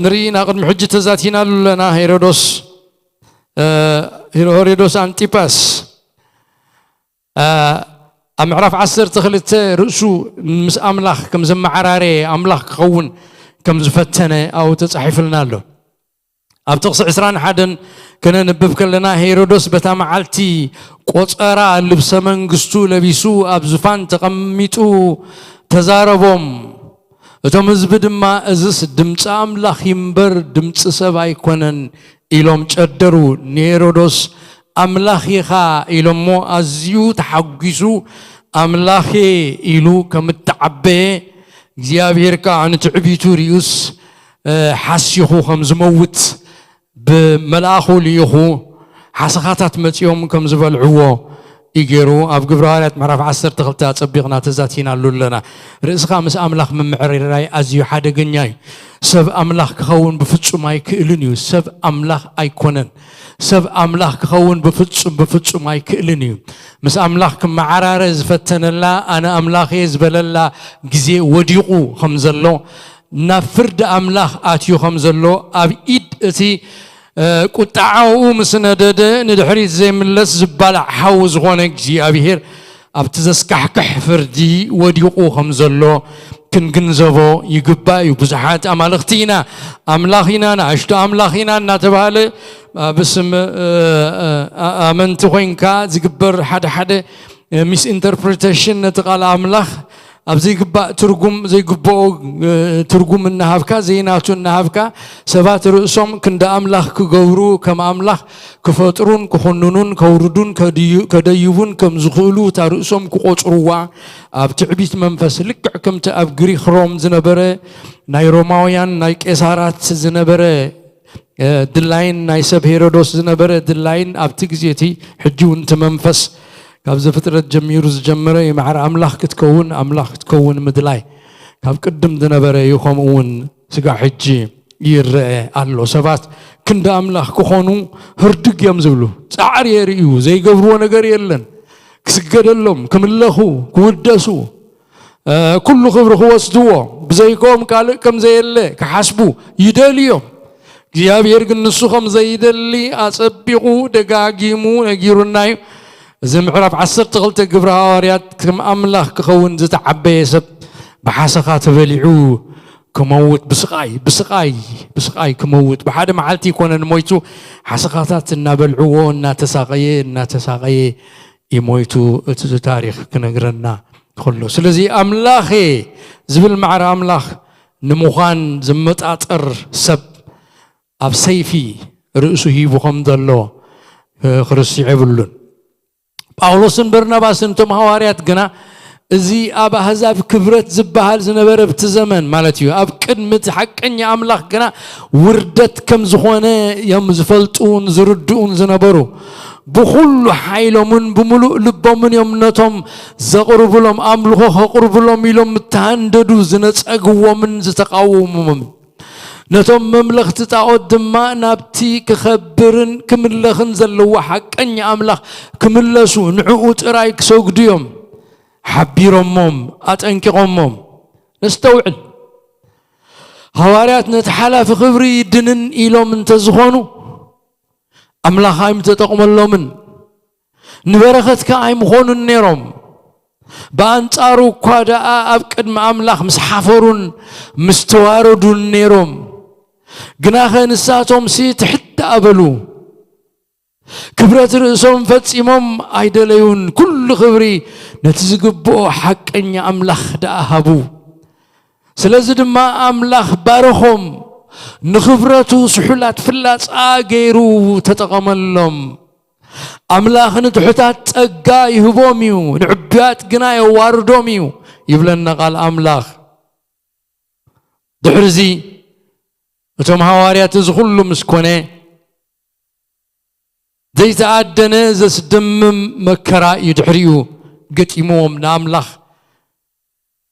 S2: نرينا قد محجة ذاتنا لنا هيرودوس أنتيباس أمعرف عسر تخلته رأسو مس أملاخ كم زم عراري أملاخ قون كم زفتنا أو تصحيف لنا له أبتقص عسران حدا كنا نببك لنا هيرودوس بتامعالتي قوصرا لبس منغستو لبيسو أبزفان تقميتو تزاربهم وتم زبد ما أزس دمت أملاخ يمبر دمت سبع يكونن إلهم تقدروا هيرودوس أملاخي خا إلهم مو أزيو تحقيسو أملاخي إلو كمتعبي زيابيركا عن تعبيتو ريوس حاسيخو خمز موت بملاخو ليخو حسخاتات متيوم كم زبالعوو يجرو أب قبرالات معرف عسر تغلطات صبيغنا تزاتينا لولنا رئيس خامس أملاخ من معرير راي أزيو حدا قنياي سب أملاخ كخون بفتشو ما يكئلنيو سب أملاخ أيكونن سب أملاخ كخون بفتشو ما يكئلنيو مس أملاخ كم معرارز فتن الله أنا أملاخ يزبل الله جزي وديقو خمزلو نفرد أملاخ آتيو خمزلو أب إيد أتي قطعو مسندد ندحريت زي ملس زبالع حوز غونك زي أبيهر أبتزسكحكح فردي وديقو خمزلو ክንግንዘቦ ይግባእ ብዙሓት ኣማልኽቲና ኣምላኺና ንኣሽቱ ኣምላኺና እናተባሃለ ብስም ኣመንቲ ኮይንካ ዝግበር ሓደ ሚስ ኢንተርፕሬቴሽን ነቲ ቃል ኣምላኽ ኣብ ዘይግባእ ትርጉም ዘይግብኦ ትርጉም እናሃብካ ዘይናቱ እናሃብካ ሰባት ርእሶም ክንደ ኣምላኽ ክገብሩ ከም ኣምላኽ ክፈጥሩን ክኾንኑን ከውርዱን ከደይቡን ከም ዝኽእሉ እታ ርእሶም ክቆፅርዋ ኣብ ትዕቢት መንፈስ ልክዕ ከምቲ ኣብ ግሪክ ሮም ዝነበረ ናይ ሮማውያን ናይ ቄሳራት ዝነበረ ድላይን ናይ ሰብ ሄሮዶስ ዝነበረ ድላይን ኣብቲ ግዜቲ ሕጂ እውን እቲ መንፈስ ካብ ዘፍጥረት ጀሚሩ ዝጀመረ የማዕረ ኣምላኽ ክትከውን ምድላይ ካብ ቅድም ዝነበረ ይኹም እውን ስጋ ሕጂ ይርአ ኣሎ ሰባት ክንደ ኣምላኽ ክኾኑ ህርድግ እዮም ዝብሉ ፃዕሪ የርእዩ ዘይገብርዎ ነገር የለን ክስገደሎም ክምለኹ ክውደሱ ኩሉ ክብሪ ክወስድዎ ብዘይኮም ካልእ ከም ዘየለ ክሓስቡ ይደልዮም እግዚአብሔር ግን ንሱ ከም ዘይደሊ ኣጸቢቑ ደጋጊሙ ነጊሩናዩ እዚ ምዕራፍ 12 ግብረ ሐዋርያት ከም ኣምላኽ ክኸውን ዝተዓበየ ሰብ ብሓሰኻ ተበሊዑ ክመውት ብስቃይ ክመውት ብሓደ መዓልቲ ይኮነን ሞይቱ ሓሰኻታት እናበልዕዎ እናተሳቀየ ይሞይቱ እቲ ታሪክ ክነግረና ከሎ ስለዚ ኣምላኽ ዝብል ማዕረ ኣምላኽ ንምዃን ዝመጣጠር ሰብ ኣብ ሰይፊ ርእሱ ሂቡ ከም ዘሎ ክርስቲዕ ይብሉን ጳውሎስን በርናባስን ቶም ሐዋርያት ግና እዚ ኣብ ኣሕዛብ ክብረት ዝበሃል ዝነበረ ብቲ ዘመን ማለት እዩ ኣብ ቅድሚት ሓቀኛ ኣምላኽ ግና ውርደት ከም ዝኾነ እዮም ዝፈልጡን ዝርድኡን ዝነበሩ ብኩሉ ሓይሎምን ብምሉእ ልቦምን እዮም ነቶም ዘቕርብሎም ኣምልኾ ከቕርብሎም ኢሎም ተሃንደዱ ዝነፀግዎምን ዝተቃወሙምን ነቶም መምለኽቲ ጣዖት ድማ ናብቲ ክኸብርን ክምለኽን ዘለዎ ሓቀኛ ኣምላኽ ክምለሱ ንዕኡ ጥራይ ክሰግዱ እዮም ሓቢሮሞም ኣጠንቂቖሞም ነስተውዕል ሐዋርያት ነቲ ሓላፊ ክብሪ ድንን ኢሎም እንተዝኾኑ ኣምላኽ ኣይምተጠቕመሎምን ንበረኸትካ ኣይምኾኑን ነይሮም በኣንጻሩ እኳ ደኣ ኣብ ቅድሚ ኣምላኽ ምስ ሓፈሩን ምስ ተዋረዱን ነይሮም ግናኸ ንሳቶም ትሕት ኣበሉ ክብረት ርእሶም ፈጺሞም ኣይደለዩን ኩሉ ክብሪ ነቲ ዝግብኦ ሓቀኛ ኣምላኽ ደኣ ሃቡ ስለዚ ድማ ኣምላኽ ባረኾም ንኽብረቱ ስሑላት ፍላጻ ገይሩ ተጠቐመሎም ኣምላኽ ንትሑታት ጸጋ ይህቦም እዩ ንዕቡያት ግና የዋርዶም እዩ ይብለና ቃል ኣምላኽ ድሕርዚ እቶም ሐዋርያት እዚ ኩሉ ምስ ኮነ ዘይተኣደነ ዘስደምም መከራ ይድሕሪኡ ገጢሞም ንኣምላኽ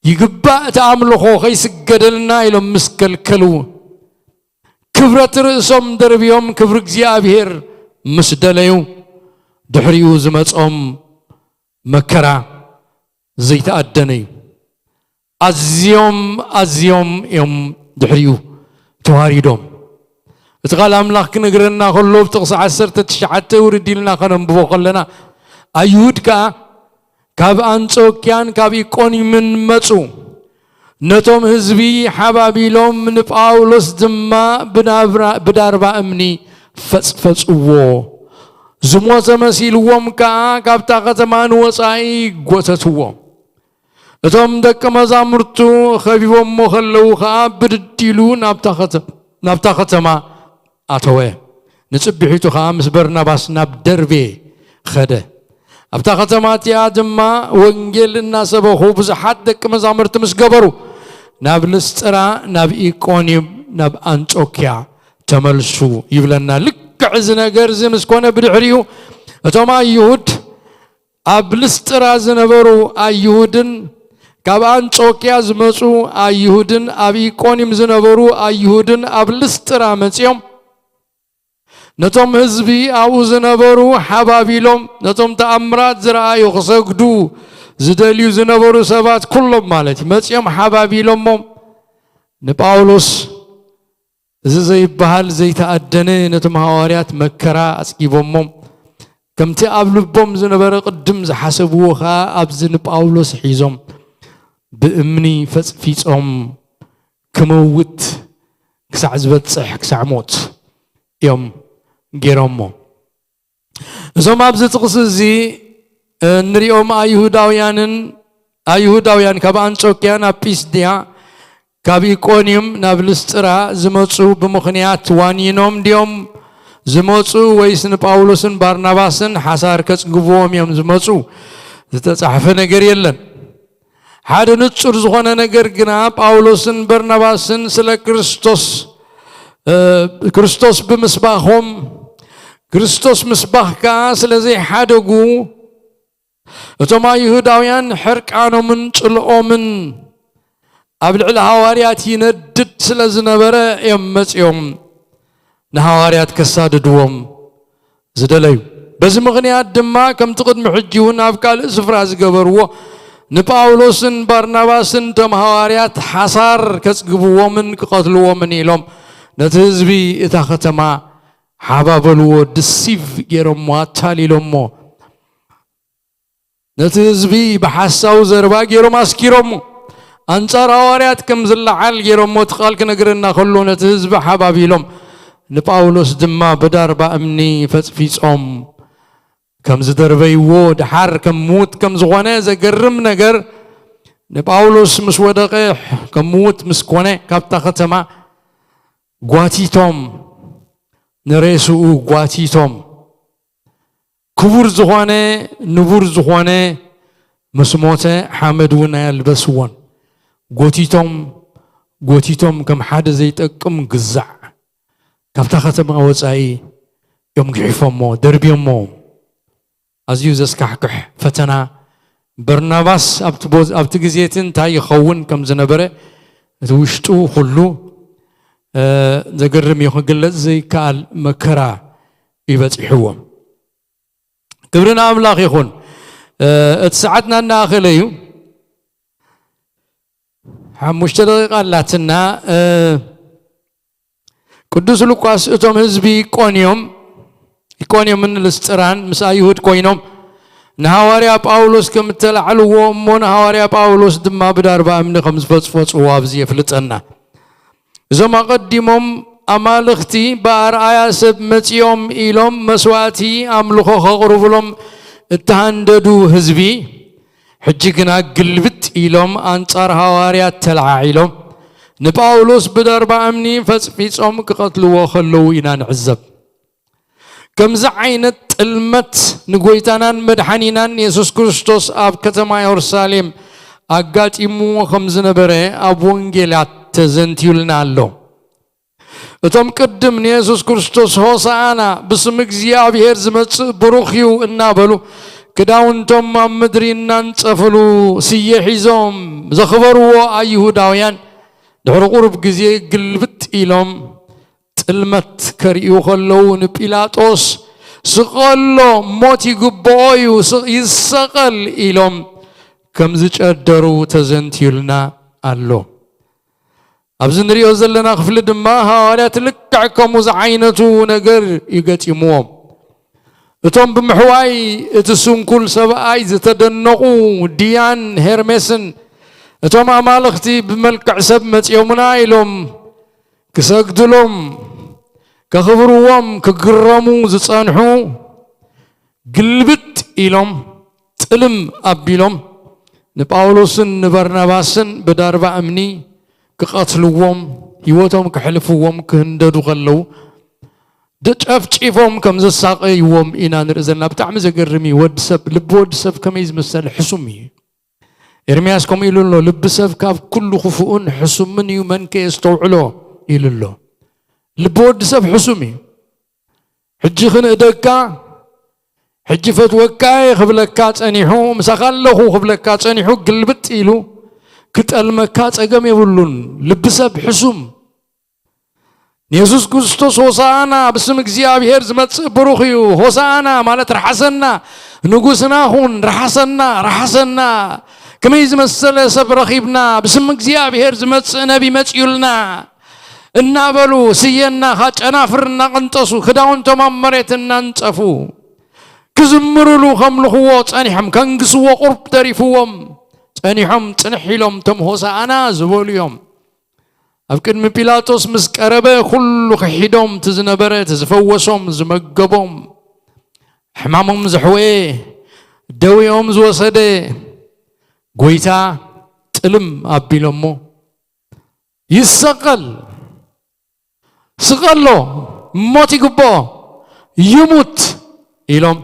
S2: ይግባእ ተኣምልኾ ከይስገደልና ኢሎም ምስ ከልከሉ ክብረት ርእሶም ደርብዮም ክብሪ እግዚኣብሔር ምስ ደለዩ ድሕሪኡ ዝመጾም መከራ ዘይተኣደነ እዩ ኣዝዮም እዮም ድሕሪኡ ተዋሪዶም እቲ ቃል ኣምላኽ ክነግረና ከሎ ብጥቕሲ 19 ውርዲልና ከነንብቦ ከለና ኣይሁድ ከዓ ካብ አንጾኪያን ካብ ኢቆንዮምን መጹ ነቶም ህዝቢ ሓባቢሎም ንጳውሎስ ድማ ብዳርባ እምኒ ፈጽፈጽዎ ዝሞተ መሲልዎም ከዓ ካብታ ከተማ ንወፃኢ ጎተትዎ እቶም ደቀ መዛሙርቱ ኸቢቦሞ ከለዉ ከዓ ብድዲሉ ናብታ ከተማ ኣተወ ንጽቢሒቱ ከዓ ምስ በርናባስ ናብ ደርቤ ኸደ ኣብታ ከተማ እቲኣ ድማ ወንጌል እናሰበኹ ብዙሓት ደቀ መዛሙርቲ ምስ ገበሩ ናብ ልስጥራ ናብ ኢቆንዮም ናብ አንጾኪያ ተመልሱ ይብለና ልክዕ እዚ ነገር እዚ ምስ ኮነ ብድሕሪኡ እቶም ኣይሁድ ኣብ ልስጥራ ዝነበሩ ኣይሁድን ካብ አንጾኪያ ዝመጹ ኣይሁድን ኣብ ኢቆንዮም ዝነበሩ ኣይሁድን ኣብ ልስጥራ መጽዮም ነቶም ህዝቢ ኣብኡ ዝነበሩ ሓባቢሎም ነቶም ተኣምራት ዝረኣዩ ክሰግዱ ዝደልዩ ዝነበሩ ሰባት ኩሎም ማለት መጽዮም ሓባቢሎሞም ንጳውሎስ እዚ ዘይበሃል ዘይተኣደነ ነቶም ሐዋርያት መከራ ኣጽጊቦሞም ከምቲ ኣብ ልቦም ዝነበረ ቅድም ዝሓሰብዎ ከዓ ኣብዚ ንጳውሎስ ሒዞም بأمني فيصم كموت كسع زبتصح كسع موت يوم جيرمو زوم أبز تقصزي نريهم أيهوداويان كابان سوكيان أبيسديا كابيكونيوم نابلسترا زموتسو بمخنيات وانينوم ديوم زموتسو ويسن باولوسن بارناباسن حسار كتقبوهم يوم زموتسو زتصحف نجر يلن حاد نتصر زخونا نجر جنا باولوسن برناباسن سلا كريستوس بمسباخهم كريستوس مسباخ كاس لزي حادقو وتما يهوداويان حرقانو من صلؤومن قبل الحواريات يندد سلازنبره يوم نحواريات كساددوم زدليو بس مغنيات دما كم تقدم حجيون افكال سفراز قبروا نباولوسن بارناباسن تم حواريات حصار كسقبوومن كقتلوومن يلوم نتزبي اتا ختما حبابلو دسيف يرمو تالي لومو نتزبي بحساو زربا يرم اسكيرمو أنصار حواريات كم زلعال يرمو تقال كنقرنا خلو نتزب حبابي لوم نباولوس دما بدار بأمني فيصم كم زدربي وود حر كم موت كم زغوانا زقرم نقر نباولوس مس ودقيح كم موت مسكوانا كابتا ختما قواتيتوم نريسو قواتيتوم كبور زغوانا نبور زغوانا مسموته حمدونا يلبسون قوتيتوم كم حد زيتكم قزع كابتا ختما وصاي يوم قعفمو دربيمو أزيو زسكحكح فتنا برناباس أبت غزيتن تا يخون كم زنبره توشتو خلو زقرم يخقلت زي كال مكرا يبصحوهم كبرنا أملاك يخون اتسعتنا الناخليو مشترك قالتنا قدوس لوقاس اتوم حزبي قونيوم من الاستران مسا يهود كوينوم نهاريا باولوس كم تلعلو مون نهاريا باولوس دما بدار بامن خمس فصفص وابزي يفلطنا زما قديمهم امالختي بار ايا سب متيوم إلهم مسواتي املخو خقربلهم اتهنددو حزبي حجينا قلبت إلهم أنصار حواريات تلعيلهم نباولوس بدر بأمني فيصم كقتلوا وخلوا إنا نعذب كم زعينت المت نقويتانا مدحنينا يسوس كريستوس أب كتما يرساليم أقات إمو خمس نبره أب وانجيلات تزنتيولنا له اتم قدم يسوس كريستوس هوسانا بسمك زيابير زمت بروخيو النابلو كداون توم مدرين نانصفلو سيحيزوم زخبروا أيهوداويان دحر قرب غزي قلبت إلهم تلمت كريو خلو نبيلاطوس سقلو موتي قبويو يسقل إلهم كم زجدرو تزنتيلنا اللو أبزن ريو زلنا خفل دما هاريات لكعكم وزعينتو نقر يقتيموهم اتوم بمحواي اتسون كل سبعي زتدنقو ديان هيرمسن اتوم امالختي بملكع سبمت يومنا إلهم كسقدلهم كخبروهم كقرمو زتصانحو قلبت إلهم تلم أبيلهم نباولوسن نبرناباسن بدار بأمني كقتلوهم يوتهم كحلفوهم كهنددو غلو دج أفتشيفهم كم زساق يوم إنا نرزلنا بتعمل زجرمي ودسب لب ودسب كم يزمسل حسومي إرمياس كم يلولو لبسب كاف كل خفؤن حسومن يمن كيستوعلو يلولو لب ودسب حسومي حجي خن إدكا حجي فتوكاي خبلكات أنيحو مسخلخو خبلكات أنيحو قلبت إلو كتقل مكات أقام يقولون لبسب حسوم يسوس كريستوس هوسانا باسم እግዚአብሔር ዝመጽእ ብሩኽዩ هوسانا ማለት ረሐሰና ንጉስና ሁን ረሐሰና ከመይ ዝመሰለ ሰብ ረኺብና باسم እግዚአብሔር ዝመጽእ ነቢ መጽዩልና እናበሉ ስየና ኻጨናፍርና ቀንጠሱ ክዳውንቶም ኣብ መሬት እናንጸፉ ክዝምሩሉ ከምልኽዎ ጸኒሖም ከንግስዎ ቁርብ ተሪፍዎም صنيحهم صنحيلهم تم هوسانا زبوليهم أفكر من بيلاطس مسكربة كل خحيدهم تزنبرة تزفوسهم زمجبهم حمامهم زحوي دويهم زوسده قويتا تلم أبيلمو يسقل سقلو موت يقبو يموت إلهم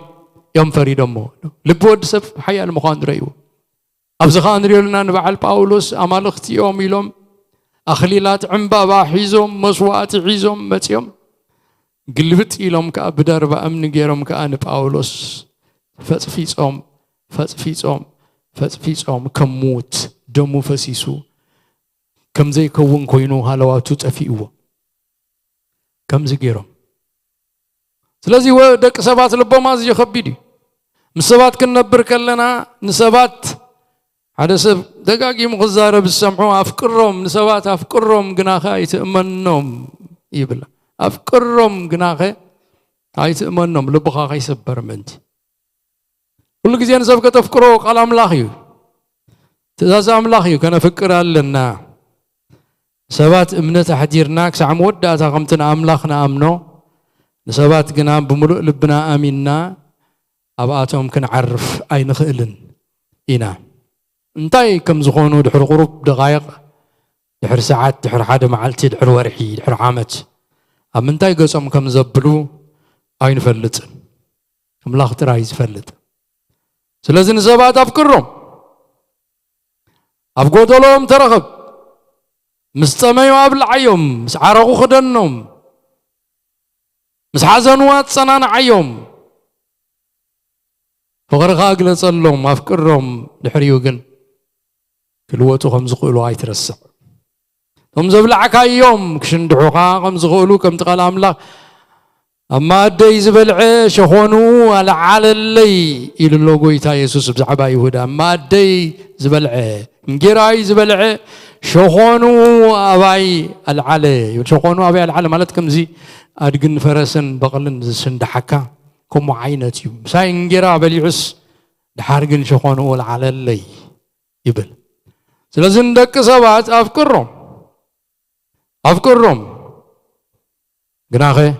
S2: يوم فريدمو لبود سف حياة المخان ريو أبزخان ريولنا نبعل باولوس أمالختي يوم إلهم أخليلات عنبا باحيزهم مسوات عيزهم متيوم قلبت إلهم كأبدار بأمن غيرهم كأن باولوس فتفيصهم كموت دمو فسيسو كم زي كون كوينو هالواتو تفيقوا كم زي غيرهم سلازي ودك سبات لبو مازي يخبيدي مسبات كنبر كلنا نسبات هذا سب دقاقي مغزارة بالسمحوا أفكرهم نسبات أفكرهم قناخا يتأمنهم يبلا أفكرهم قناخا يتأمنهم لبخاخا يسبر منت كل جزء نسبك تفكروا قال أملاخيو تزاز أملاخيو كان فكر لنا سبات امنة حديرناك سعمود داتا قمتنا أملاخنا أمنو نسبات قنام بملؤ لبنا آمنا أبعاتهم كن عرف أي نخئلن إنا انتاي كم زخونو دحر غروب دقائق دحر ساعات دحر حدا معلتي دحر ورحي دحر عامت أم انتاي قصم كم زبلو أي نفلت أملاخ ترايز فلت سلازي نسبات أفكرهم أفقودلهم ترغب مستمعوا أبلعيهم مسعرقوا خدنهم مسحزنوات صنان عيهم فغرقا أقلت لهم أفكرهم دحريوغن كل وقت خمس قولوا هاي ترسع هم زبلعك يوم كشن دحوقا خمس قولوا كم تقال أملاك أما أدي زبلع شخونو على اللي إلى اللوغو يتا يسوس بزعبا يهودا أما أدي زبلع نجراي زبلع شخونو أباي العلي شخونو أباي العلي مالتكم زي أدقن فرسن بقلن سندحكا كم عينتي ساي نجرا بليعس دحارقن شخونو على اللي يبل سلازن دك سبات أفكرهم قناخي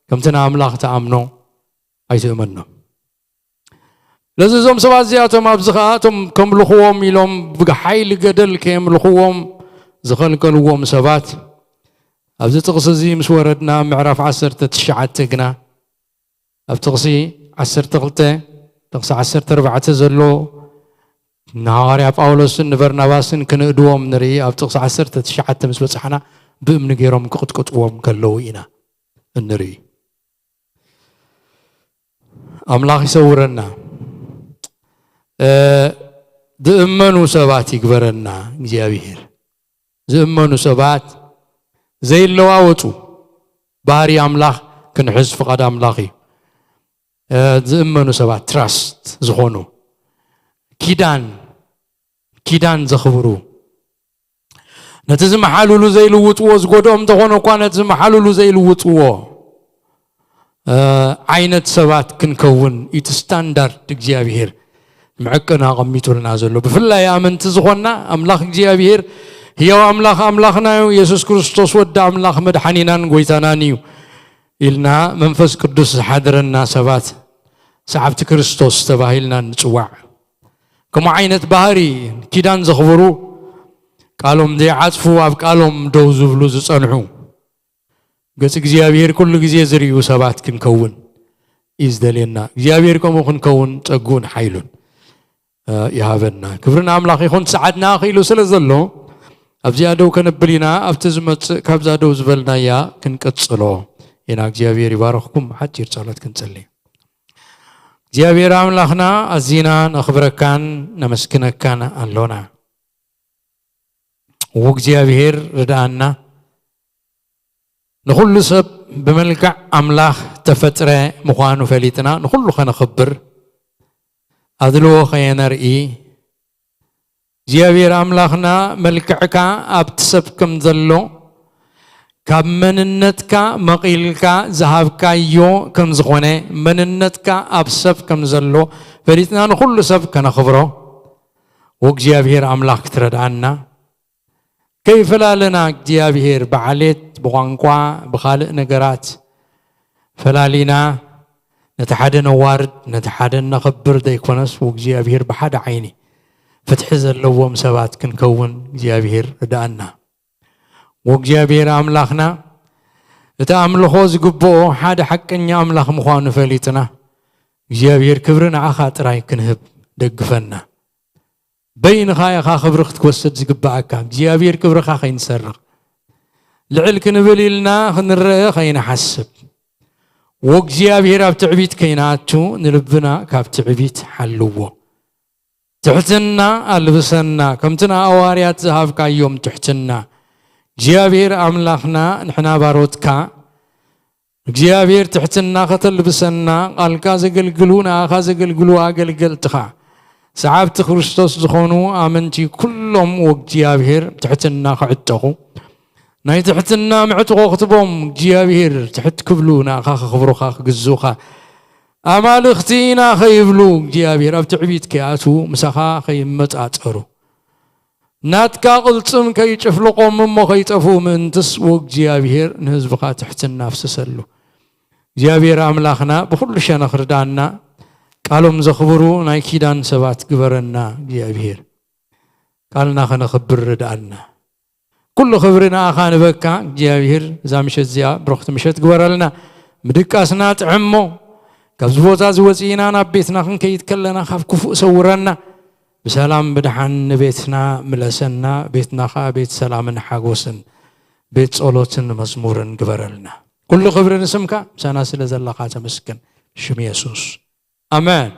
S2: كم تنا أملاخ تأمنو أي تأمنو لازم سبات زياتهم أبزخاتهم كم لخوهم يلوم بقى حيل قدل كم لخوهم زخل كلوهم سبات أبز تقصي مسوردنا معرف عسرت تشعت تقنا أبتقصي عسرت غلطة تقصي عسرت ربعة زلو نهاري أباولوس نبرناباس كندوهم نري أبتقصي عسرت تشعت مسبت حنا بأمن غيرهم كتكتوهم كلوينا النري أملاخ يسورنا دأمنوا سبات يكبرنا جابير زأمنوا سبات زي اللواوتو باري أملاخ كنحز فقد أملاخي زأمنوا سبات تراست زخونو كيدان زخبرو نتزم حالولو زي لوتو زغودهم تخونو كان نتزم حالولو زي لوتو عينت سبات كنكون يتستاندرد እግዚአብሔር معكنا قميتو لنا زلو بفلا يا من تزخونا أملاخ እግዚአብሔር هيو أملاخنا يسوس كريستوس ود أملاخ مدحنينان غويتانانيو إلنا منفس قدوس حضرنا سبات سحبت كريستوس تباهلنا نصواع كما عينت بهاري كيدان زخبرو قالهم دي عطفوا أب قالهم دوزو بلو زصنحو قص እግዚአብሔር كل ጊዜ زريو سبات كنكون إزدلنا እግዚአብሔር كم كنكون تقون حيلون يهابنا كبرنا أملاخ يخون سعدنا خيلو سلزلو أبزيادو كنبلينا أبتزمت كابزادو زبلنا يا كنكتصلو ينا እግዚአብሔር يبارككم حتى يرسالت كنصلي እግዚአብሔር أملاخنا أزينا نخبركان نمسكنكان أنلونا وእግዚአብሔር ردانا نخل سب بملكع أملاخ تفترة مخانو فليتنا نخلو خنخبر أدلو خينا رئي እግዚአብሔር أملاخنا ملكعك أبتسب كم ذلو كاب مننتك مقيلك ذهبك يو كم زخونه مننتك أبسب كم ذلو فليتنا نخل سب كنخبره وእግዚአብሔር አምላክ ትረዳና ከይፈላለና እግዚአብሔር በዓለት በቋንቋ በኻልእ ነገራት ፈላሊና ነተሓደ ነዋርድ ነተሓደ ነኽብር ዘይኮነስ ወእግዚአብሔር በሓደ ዓይኒ ፍትሒ ዘለዎም ሰባት ክንከውን እግዚአብሔር ርዳአና ወእግዚአብሔር አምላኽና እቲ ኣምልኾ ዝግብኦ ሓደ ሓቀኛ ኣምላኽ ምዃኑ ፈሊጥና እግዚአብሔር ክብሪ ንዓኻ ጥራይ ክንህብ ደግፈና بينኻ ኢኻ ክብሪ ክትወስድ ዝግባአካ እግዚአብሔር ክብሪኻ ከይንሰርቕ ልዕል ክንብል ኢልና ክንርአ ከይንሓስብ ወእግዚአብሔር ኣብ ትዕቢት ከይንኣቱ ንልብና ካብ ትዕቢት ሓልዎ ትሕትና ኣልብሰና ከምትና ኣዋርያት ዝሃብካዮም ትሕትና እግዚአብሔር ኣምላኽና ንሕና ባሮትካ እግዚአብሔር ትሕትና ከተልብሰና ቃልካ ዘገልግሉ ንኣኻ ዘገልግሉ ኣገልገልትኻ ሰዓብቲ ክርስቶስ ዝኾኑ ኣመንቲ ኩሎም ወእግዚአብሔር ትሕትና ክዕጠቑ ናይ ትሕትና ምዕጥቆ ክትቦም እግዚአብሔር ትሕት ክብሉ ንኣኻ ክኽብሩኻ ክግዙኻ ኣማልኽቲ ኢና ከይብሉ እግዚአብሔር ኣብ ትዕቢት ከይኣትዉ ምሳኻ ከይመፃፀሩ ናትካ ቅልፅም ከይጭፍልቆም እሞ ከይጠፉ ምእንትስ ወእግዚአብሔር ንህዝብኻ ትሕትና ፍስሰሉ እግዚአብሔር ኣምላኽና ብኩሉ ሸነኽ ርዳእና ቃሎም ዘኽብሩ ናይ ኪዳን ሰባት ግበረና እግዚአብሔር ቃልና ከነኽብር ርዳአና ኩሉ ክብሪ ንኣኻ ንበካ እግዚአብሔር እዛ ምሸት እዚኣ ብረኽቲ ምሸት ግበረልና ምድቃስና ጥዕሞ ካብዚ ቦታ ዝወፂና ናብ ቤትና ክንከይድ ከለና ካብ ክፉእ ሰውረና بسلام بدحن بيتنا ملسنا بيتنا خا بيت سلام حاجوسن بيت صلوتن مزمورن جبرلنا كل خبر نسمك سنة سلزلقات مسكن شم يسوس آمين